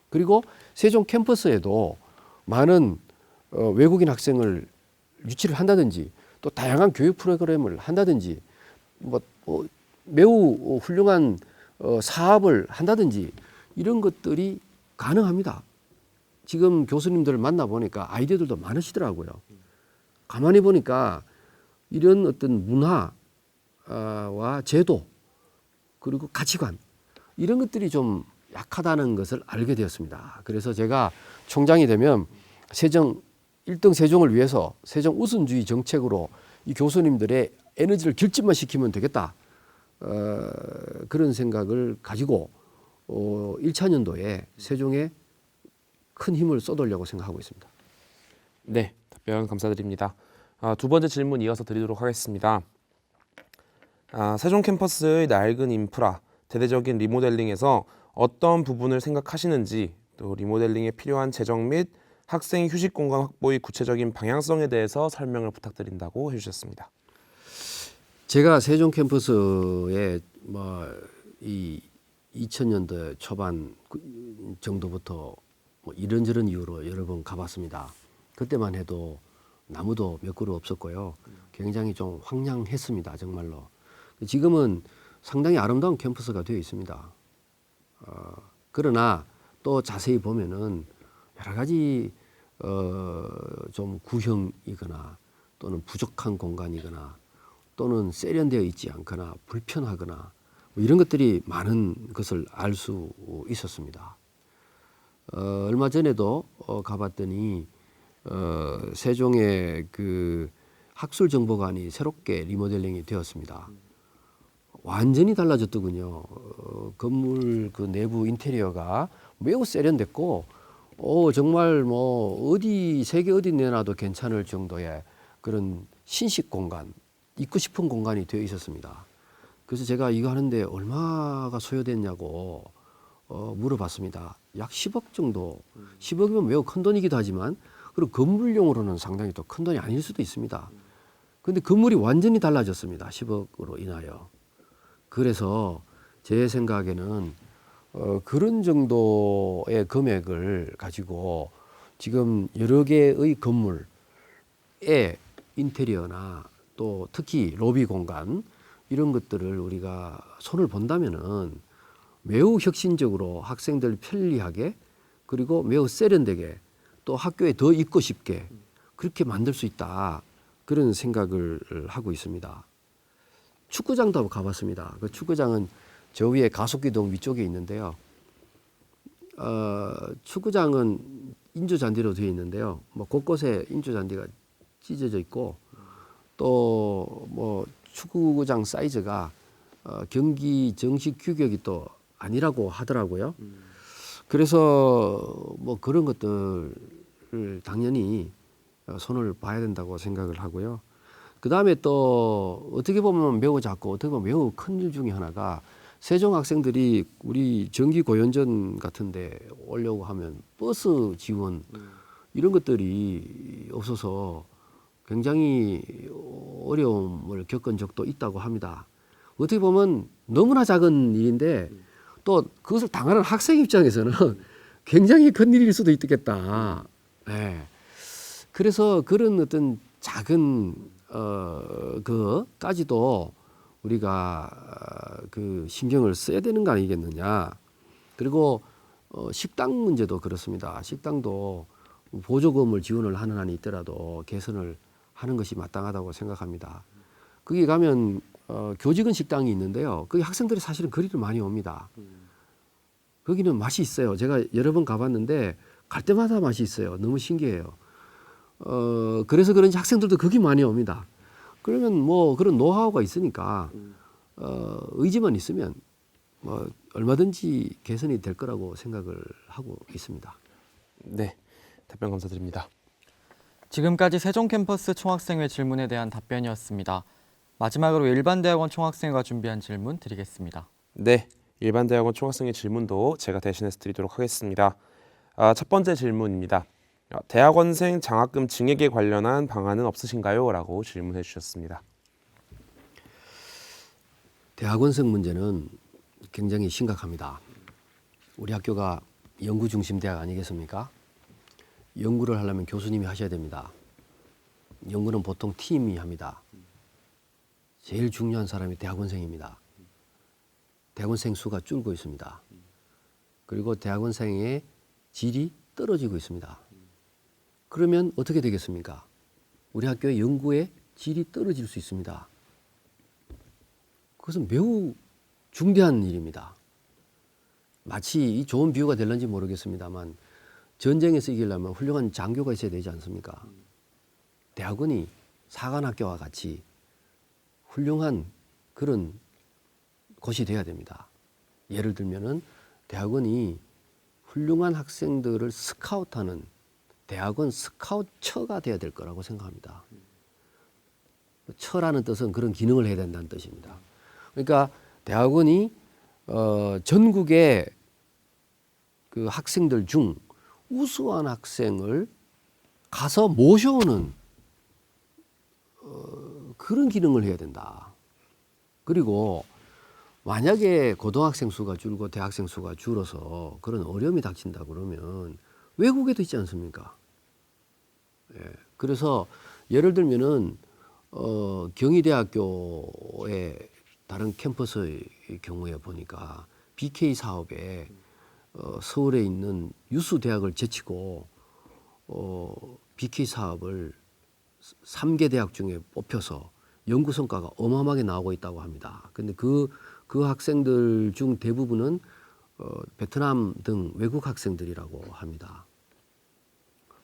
그리고 세종 캠퍼스에도 많은 외국인 학생을 유치를 한다든지 또 다양한 교육 프로그램을 한다든지 매우 훌륭한 사업을 한다든지 이런 것들이 가능합니다. 지금 교수님들을 만나보니까 아이디어들도 많으시더라고요. 가만히 보니까 이런 어떤 문화와 제도 그리고 가치관 이런 것들이 좀 약하다는 것을 알게 되었습니다. 그래서 제가 총장이 되면 세종 1등 세종을 위해서 세종 우선주의 정책으로 이 교수님들의 에너지를 결집만 시키면 되겠다. 그런 생각을 가지고 1차 년도에 세종에 큰 힘을 쏟으려고 생각하고 있습니다. 네, 답변 감사드립니다. 두 번째 질문 이어서 드리도록 하겠습니다. 세종 캠퍼스의 낡은 인프라, 대대적인 리모델링에서 어떤 부분을 생각하시는지 또 리모델링에 필요한 재정 및 학생 휴식 공간 확보의 구체적인 방향성에 대해서 설명을 부탁드린다고 해주셨습니다. 제가 세종 캠퍼스에 이 2000년대 초반 정도부터 이런저런 이유로 여러 번 가봤습니다. 그때만 해도 나무도 몇 그루 없었고요. 굉장히 좀 황량했습니다. 정말로. 지금은 상당히 아름다운 캠퍼스가 되어 있습니다. 그러나 또 자세히 보면은 여러 가지 좀 구형이거나 또는 부족한 공간이거나 또는 세련되어 있지 않거나 불편하거나 이런 것들이 많은 것을 알 수 있었습니다. 얼마 전에도 가봤더니 세종의 그 학술정보관이 새롭게 리모델링이 되었습니다. 완전히 달라졌더군요. 건물 그 내부 인테리어가 매우 세련됐고, 정말 어디 세계 어디 내놔도 괜찮을 정도의 그런 신식 공간, 있고 싶은 공간이 되어 있었습니다. 그래서 제가 이거 하는데 얼마가 소요됐냐고 물어봤습니다. 약 10억 정도. 10억이면 매우 큰 돈이기도 하지만, 그리고 건물용으로는 상당히 또 큰 돈이 아닐 수도 있습니다. 그런데 건물이 완전히 달라졌습니다. 10억으로 인하여. 그래서 제 생각에는 그런 정도의 금액을 가지고 지금 여러 개의 건물의 인테리어나 또 특히 로비 공간 이런 것들을 우리가 손을 본다면은 매우 혁신적으로 학생들 편리하게 그리고 매우 세련되게 또 학교에 더 있고 싶게 그렇게 만들 수 있다. 그런 생각을 하고 있습니다. 축구장도 한번 가봤습니다. 그 축구장은 저 위에 가속기동 위쪽에 있는데요. 축구장은 인조잔디로 되어 있는데요. 곳곳에 인조잔디가 찢어져 있고 또 축구장 사이즈가 경기 정식 규격이 또 아니라고 하더라고요. 그래서 그런 것들을 당연히 손을 봐야 된다고 생각을 하고요. 그 다음에 또 어떻게 보면 매우 작고 어떻게 보면 매우 큰 일 중에 하나가 세종 학생들이 우리 정기 고연전 같은데 오려고 하면 버스 지원 이런 것들이 없어서 굉장히 어려움을 겪은 적도 있다고 합니다. 어떻게 보면 너무나 작은 일인데 또 그것을 당하는 학생 입장에서는 굉장히 큰 일일 수도 있겠다. 네. 그래서 그런 어떤 작은 그까지도 우리가 그 신경을 써야 되는 거 아니겠느냐. 그리고 식당 문제도 그렇습니다. 식당도 보조금을 지원을 하는 한이 있더라도 개선을 하는 것이 마땅하다고 생각합니다. 거기 가면 교직원 식당이 있는데요. 거기 학생들이 사실은 그리를 많이 옵니다. 거기는 맛이 있어요. 제가 여러 번 가봤는데 갈 때마다 맛이 있어요. 너무 신기해요. 그래서 그런지 학생들도 거기 많이 옵니다. 그러면 뭐 그런 노하우가 있으니까 의지만 있으면 뭐 얼마든지 개선이 될 거라고 생각을 하고 있습니다. 네, 답변 감사드립니다. 지금까지 세종 캠퍼스 총학생회 질문에 대한 답변이었습니다. 마지막으로 일반대학원 총학생회가 준비한 질문 드리겠습니다. 네, 일반대학원 총학생회 질문도 제가 대신해서 드리도록 하겠습니다. 첫 번째 질문입니다. 대학원생 장학금 증액에 관련한 방안은 없으신가요? 라고 질문해 주셨습니다. 대학원생 문제는 굉장히 심각합니다. 우리 학교가 연구 중심 대학 아니겠습니까? 연구를 하려면 교수님이 하셔야 됩니다. 연구는 보통 팀이 합니다. 제일 중요한 사람이 대학원생입니다. 대학원생 수가 줄고 있습니다. 그리고 대학원생의 질이 떨어지고 있습니다. 그러면 어떻게 되겠습니까? 우리 학교의 연구의 질이 떨어질 수 있습니다. 그것은 매우 중대한 일입니다. 마치 좋은 비유가 될는지 모르겠습니다만 전쟁에서 이기려면 훌륭한 장교가 있어야 되지 않습니까? 대학원이 사관학교와 같이 훌륭한 그런 곳이 돼야 됩니다. 예를 들면은 대학원이 훌륭한 학생들을 스카우트하는 대학원 스카우처가 돼야 될 거라고 생각합니다. 처라는 뜻은 그런 기능을 해야 된다는 뜻입니다. 그러니까 대학원이 전국의 그 학생들 중 우수한 학생을 가서 모셔오는 그런 기능을 해야 된다. 그리고 만약에 고등학생 수가 줄고 대학생 수가 줄어서 그런 어려움이 닥친다 그러면 외국에도 있지 않습니까? 예. 그래서 예를 들면은 경희대학교의 다른 캠퍼스의 경우에 보니까 BK 사업에 서울에 있는 유수 대학을 제치고 BK 사업을 3개 대학 중에 뽑혀서 연구 성과가 어마어마하게 나오고 있다고 합니다. 근데 그 학생들 중 대부분은 베트남 등 외국 학생들이라고 합니다.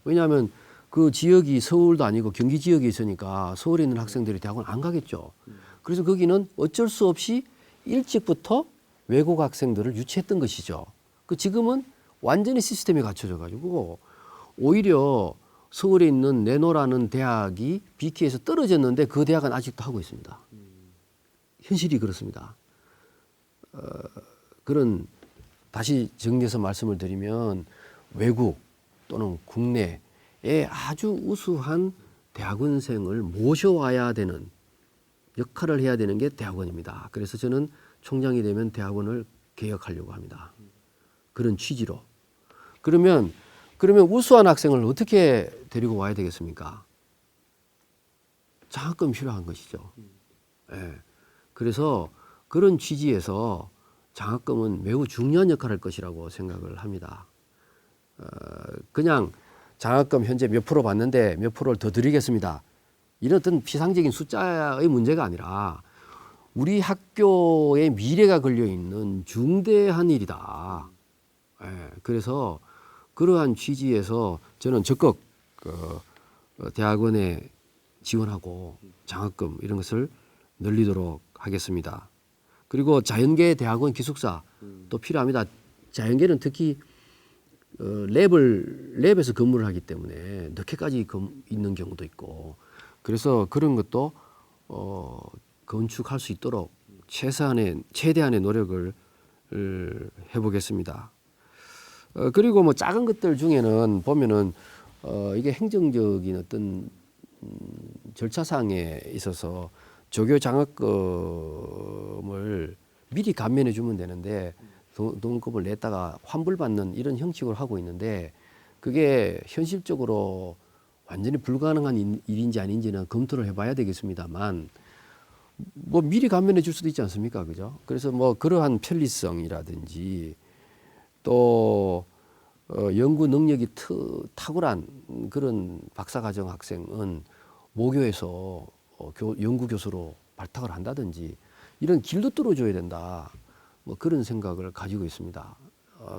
왜냐하면 그 지역이 서울도 아니고 경기 지역에 있으니까 서울에 있는 학생들이 대학원 안 가겠죠. 그래서 거기는 어쩔 수 없이 일찍부터 외국 학생들을 유치했던 것이죠. 그 지금은 완전히 시스템이 갖춰져 가지고 오히려 서울에 있는 내노라는 대학이 BK에서 떨어졌는데 그 대학은 아직도 하고 있습니다. 현실이 그렇습니다. 그런 다시 정리해서 말씀을 드리면 외국 또는 국내에 아주 우수한 대학원생을 모셔와야 되는 역할을 해야 되는 게 대학원입니다. 그래서 저는 총장이 되면 대학원을 개혁하려고 합니다. 그런 취지로. 그러면 우수한 학생을 어떻게 데리고 와야 되겠습니까? 장학금 필요한 것이죠. 예. 그래서 그런 취지에서 장학금은 매우 중요한 역할을 할 것이라고 생각을 합니다. 그냥 장학금 현재 몇 프로 받는데 몇 프로를 더 드리겠습니다. 이런 어떤 피상적인 숫자의 문제가 아니라 우리 학교의 미래가 걸려있는 중대한 일이다. 예. 그래서 그러한 취지에서 저는 적극 대학원에 지원하고 장학금 이런 것을 늘리도록 하겠습니다. 그리고 자연계 대학원 기숙사 또 필요합니다. 자연계는 특히 랩에서 근무를 하기 때문에 늦게까지 있는 경우도 있고 그래서 그런 것도 건축할 수 있도록 최대한의 노력을 해보겠습니다. 그리고 뭐 작은 것들 중에는 보면은 이게 행정적인 어떤 절차상에 있어서 조교 장학금을 미리 감면해 주면 되는데 돈급을 냈다가 환불받는 이런 형식으로 하고 있는데 그게 현실적으로 완전히 불가능한 일인지 아닌지는 검토를 해봐야 되겠습니다만 뭐 미리 감면해 줄 수도 있지 않습니까, 그죠? 그래서 뭐 그러한 편리성이라든지 또 연구 능력이 탁월한 그런 박사과정 학생은 모교에서 연구 교수로 발탁을 한다든지 이런 길도 뚫어줘야 된다. 뭐 그런 생각을 가지고 있습니다.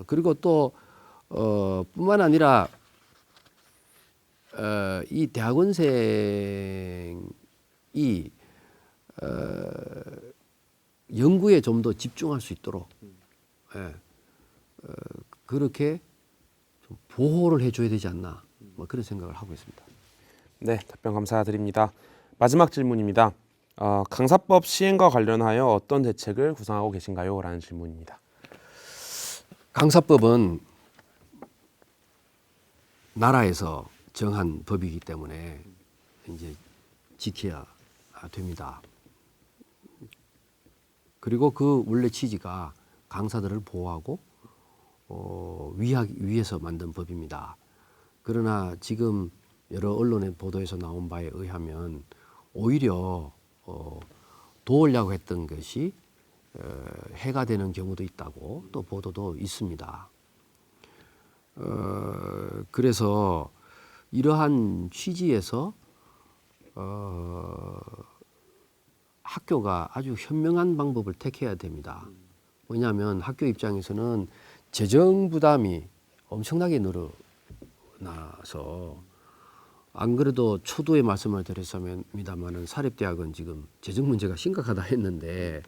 그리고 또 뿐만 아니라 이 대학원생이 연구에 좀 더 집중할 수 있도록 그렇게 좀 보호를 해줘야 되지 않나 뭐 그런 생각을 하고 있습니다. 네, 답변 감사드립니다. 마지막 질문입니다. 강사법 시행과 관련하여 어떤 대책을 구상하고 계신가요? 라는 질문입니다. 강사법은 나라에서 정한 법이기 때문에 이제 지켜야 됩니다. 그리고 그 원래 취지가 강사들을 보호하고 위하기 위해서 만든 법입니다. 그러나 지금 여러 언론의 보도에서 나온 바에 의하면 오히려 도우려고 했던 것이 해가 되는 경우도 있다고 또 보도도 있습니다. 그래서 이러한 취지에서 학교가 아주 현명한 방법을 택해야 됩니다. 왜냐하면 학교 입장에서는 재정 부담이 엄청나게 늘어나서 안 그래도 초두에 말씀을 드렸습니다마는 사립대학은 지금 재정 문제가 심각하다 했는데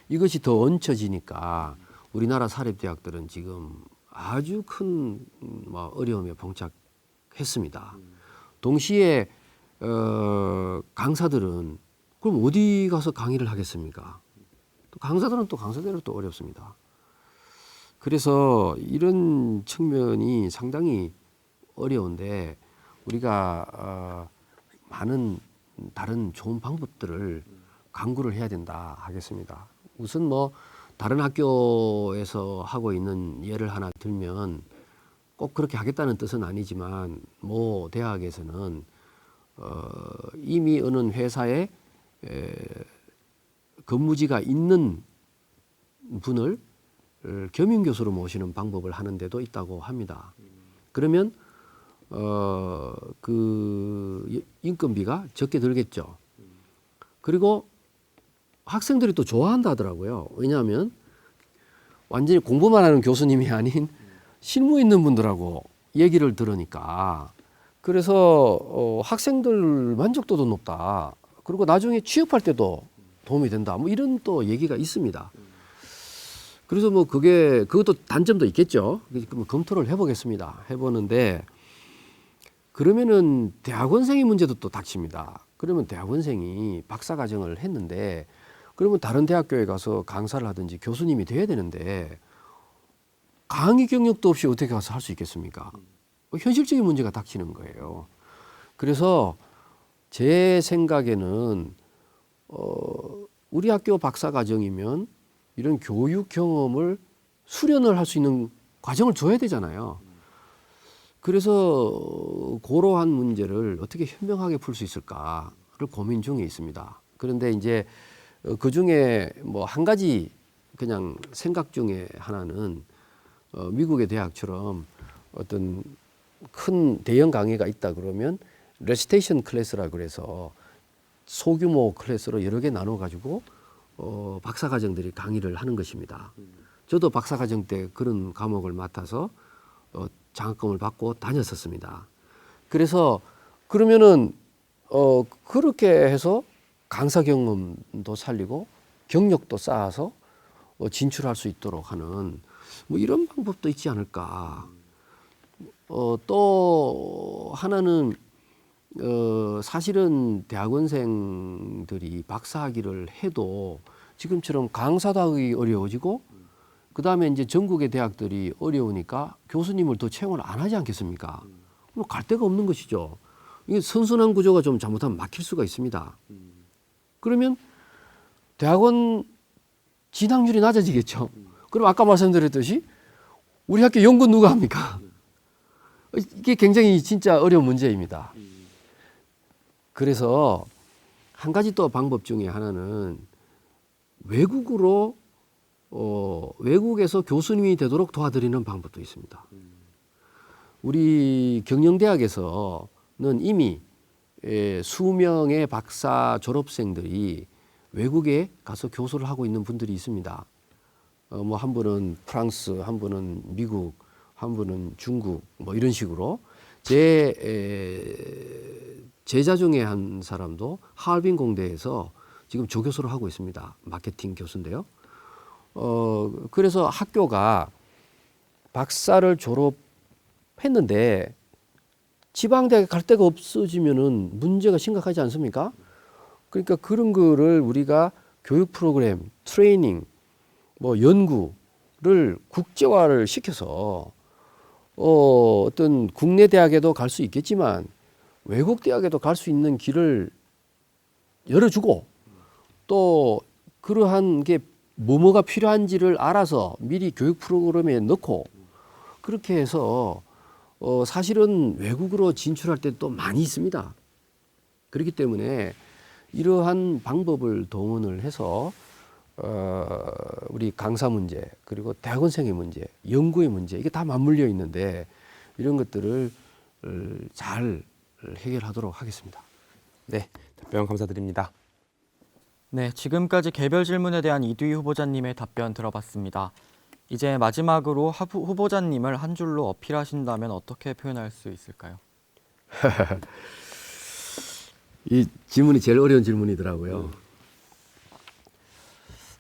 이것이 더 얹혀지니까 우리나라 사립대학들은 지금 아주 큰 어려움에 봉착했습니다. 동시에 강사들은 그럼 어디 가서 강의를 하겠습니까? 또 강사들은 또 강사대로 또 어렵습니다. 그래서 이런 측면이 상당히 어려운데 우리가 많은 다른 좋은 방법들을 강구를 해야 된다 하겠습니다. 우선 뭐 다른 학교에서 하고 있는 예를 하나 들면 꼭 그렇게 하겠다는 뜻은 아니지만 모 대학에서는 이미 어느 회사에 근무지가 있는 분을 겸임 교수로 모시는 방법을 하는 데도 있다고 합니다. 그러면 그 인건비가 적게 들겠죠. 그리고 학생들이 또 좋아한다 하더라고요. 왜냐하면 완전히 공부만 하는 교수님이 아닌 실무 있는 분들하고 얘기를 들으니까 그래서 학생들 만족도도 높다. 그리고 나중에 취업할 때도 도움이 된다. 뭐 이런 또 얘기가 있습니다. 그래서 뭐 그것도 단점도 있겠죠. 그럼 검토를 해보겠습니다. 해보는데 그러면은 대학원생의 문제도 또 닥칩니다. 그러면 대학원생이 박사과정을 했는데 그러면 다른 대학교에 가서 강사를 하든지 교수님이 돼야 되는데 강의 경력도 없이 어떻게 가서 할 수 있겠습니까? 현실적인 문제가 닥치는 거예요. 그래서 제 생각에는 우리 학교 박사과정이면 이런 교육 경험을 수련을 할 수 있는 과정을 줘야 되잖아요. 그래서 그러한 문제를 어떻게 현명하게 풀 수 있을까를 고민 중에 있습니다. 그런데 이제 그 중에 뭐 한 가지 그냥 생각 중에 하나는 미국의 대학처럼 어떤 큰 대형 강의가 있다 그러면 레시테이션 클래스라 그래서 소규모 클래스로 여러 개 나눠 가지고 박사과정들이 강의를 하는 것입니다. 저도 박사과정 때 그런 과목을 맡아서 장학금을 받고 다녔었습니다. 그래서 그러면은 그렇게 해서 강사 경험도 살리고 경력도 쌓아서 진출할 수 있도록 하는 뭐 이런 방법도 있지 않을까. 또 하나는 사실은 대학원생들이 박사학위를 해도 지금처럼 강사도 하기 어려워지고 그 다음에 이제 전국의 대학들이 어려우니까 교수님을 더 채용을 안 하지 않겠습니까? 뭐 갈 데가 없는 것이죠. 이게 선순환 구조가 좀 잘못하면 막힐 수가 있습니다. 그러면 대학원 진학률이 낮아지겠죠. 그럼 아까 말씀드렸듯이 우리 학교 연구 누가 합니까? 이게 굉장히 진짜 어려운 문제입니다. 그래서 한 가지 또 방법 중에 하나는 외국에서 교수님이 되도록 도와드리는 방법도 있습니다. 우리 경영대학에서는 이미 수명의 박사 졸업생들이 외국에 가서 교수를 하고 있는 분들이 있습니다. 뭐 한 분은 프랑스, 한 분은 미국, 한 분은 중국, 뭐 이런 식으로 제 제자 중에 한 사람도 하얼빈 공대에서 지금 조교수를 하고 있습니다. 마케팅 교수인데요. 그래서 학교가 박사를 졸업했는데 지방대학에 갈 데가 없어지면은 문제가 심각하지 않습니까? 그러니까 그런 거를 우리가 교육 프로그램, 트레이닝, 뭐 연구를 국제화를 시켜서 어떤 국내 대학에도 갈 수 있겠지만 외국 대학에도 갈 수 있는 길을 열어주고 또 그러한 게 뭐가 필요한지를 알아서 미리 교육 프로그램에 넣고 그렇게 해서 사실은 외국으로 진출할 때 또 많이 있습니다. 그렇기 때문에 이러한 방법을 동원을 해서 우리 강사 문제 그리고 대학원생의 문제, 연구의 문제 이게 다 맞물려 있는데 이런 것들을 잘 해결하도록 하겠습니다. 네, 답변 감사드립니다. 네, 지금까지 개별 질문에 대한 이두희 후보자님의 답변 들어봤습니다. 이제 마지막으로 후보자님을 한 줄로 어필하신다면 어떻게 표현할 수 있을까요? 이 질문이 제일 어려운 질문이더라고요.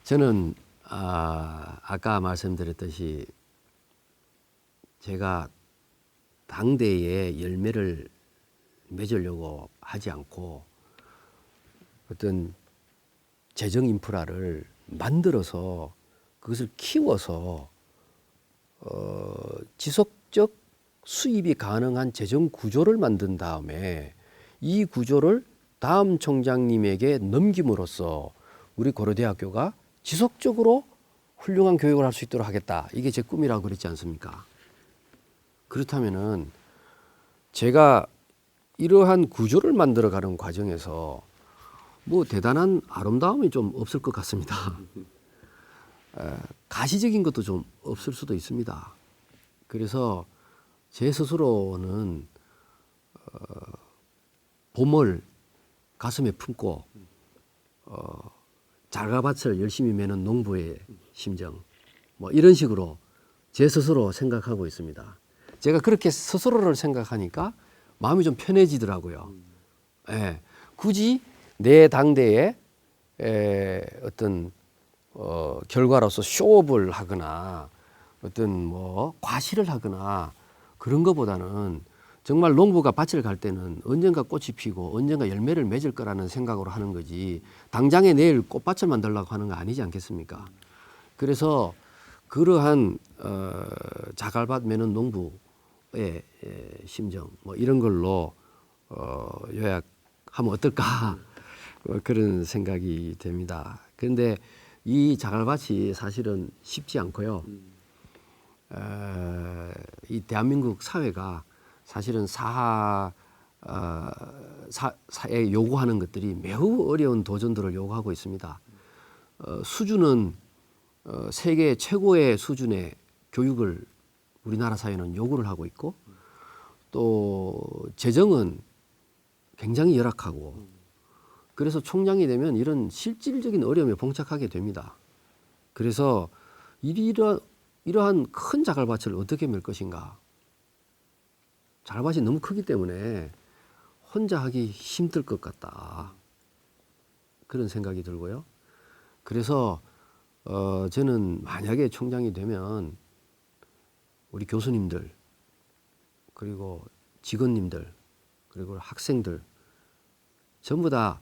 저는 아까 말씀드렸듯이 제가 당대에 열매를 맺으려고 하지 않고 어떤 재정 인프라를 만들어서 그것을 키워서 지속적 수입이 가능한 재정 구조를 만든 다음에 이 구조를 다음 총장님에게 넘김으로써 우리 고려대학교가 지속적으로 훌륭한 교육을 할 수 있도록 하겠다. 이게 제 꿈이라고 그랬지 않습니까? 그렇다면은 제가 이러한 구조를 만들어가는 과정에서 뭐 대단한 아름다움이 좀 없을 것 같습니다. 가시적인 것도 좀 없을 수도 있습니다. 그래서 제 스스로는 봄을 가슴에 품고 자가밭을 열심히 매는 농부의 심정 뭐 이런 식으로 제 스스로 생각하고 있습니다. 제가 그렇게 스스로를 생각하니까 마음이 좀 편해지더라고요. 예, 굳이 내 당대에 어떤 결과로서 쇼업을 하거나 어떤 뭐 과시를 하거나 그런 것보다는 정말 농부가 밭을 갈 때는 언젠가 꽃이 피고 언젠가 열매를 맺을 거라는 생각으로 하는 거지 당장에 내일 꽃밭을 만들려고 하는 거 아니지 않겠습니까? 그래서 그러한 자갈밭 매는 농부의 심정 뭐 이런 걸로 요약하면 어떨까 그런 생각이 됩니다. 그런데 이 자갈밭이 사실은 쉽지 않고요. 이 대한민국 사회가 사실은 사회에 요구하는 것들이 매우 어려운 도전들을 요구하고 있습니다. 수준은 세계 최고의 수준의 교육을 우리나라 사회는 요구를 하고 있고 또 재정은 굉장히 열악하고 그래서 총장이 되면 이런 실질적인 어려움에 봉착하게 됩니다. 그래서 이러한 큰 자갈밭을 어떻게 맬 것인가. 자갈밭이 너무 크기 때문에 혼자 하기 힘들 것 같다. 그런 생각이 들고요. 그래서 저는 만약에 총장이 되면 우리 교수님들 그리고 직원님들 그리고 학생들 전부 다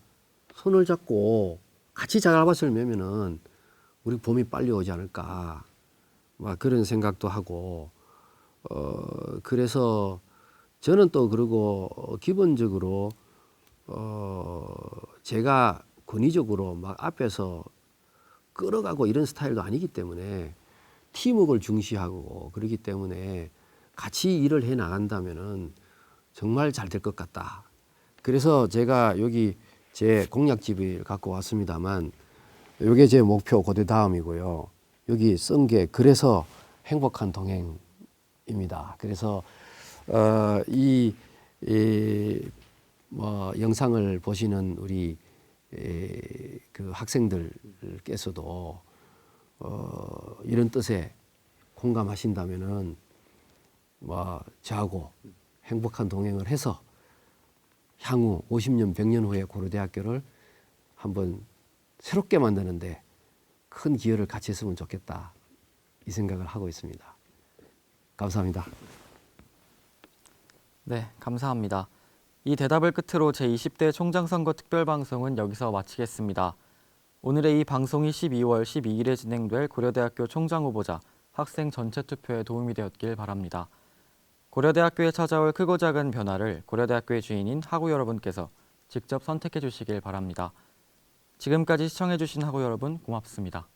손을 잡고 같이 자갈밭을 매면은 우리 봄이 빨리 오지 않을까 막 그런 생각도 하고 그래서 저는 또 그러고 기본적으로 제가 권위적으로 막 앞에서 끌어가고 이런 스타일도 아니기 때문에 팀워크를 중시하고 그러기 때문에 같이 일을 해 나간다면은 정말 잘 될 것 같다. 그래서 제가 여기 제 공약집을 갖고 왔습니다만 이게 제 목표 고대 다음이고요. 여기 쓴 게 그래서 행복한 동행입니다. 그래서 뭐 영상을 보시는 우리 그 학생들께서도 이런 뜻에 공감하신다면은 뭐 저하고 행복한 동행을 해서 향후 50년, 100년 후에 고려대학교를 한번 새롭게 만드는데 큰 기여를 같이 했으면 좋겠다 이 생각을 하고 있습니다. 감사합니다. 네, 감사합니다. 이 대답을 끝으로 제20대 총장선거 특별방송은 여기서 마치겠습니다. 오늘의 이 방송이 12월 12일에 진행될 고려대학교 총장후보자 학생 전체 투표에 도움이 되었길 바랍니다. 고려대학교에 찾아올 크고 작은 변화를 고려대학교의 주인인 학우 여러분께서 직접 선택해 주시길 바랍니다. 지금까지 시청해 주신 학우 여러분 고맙습니다.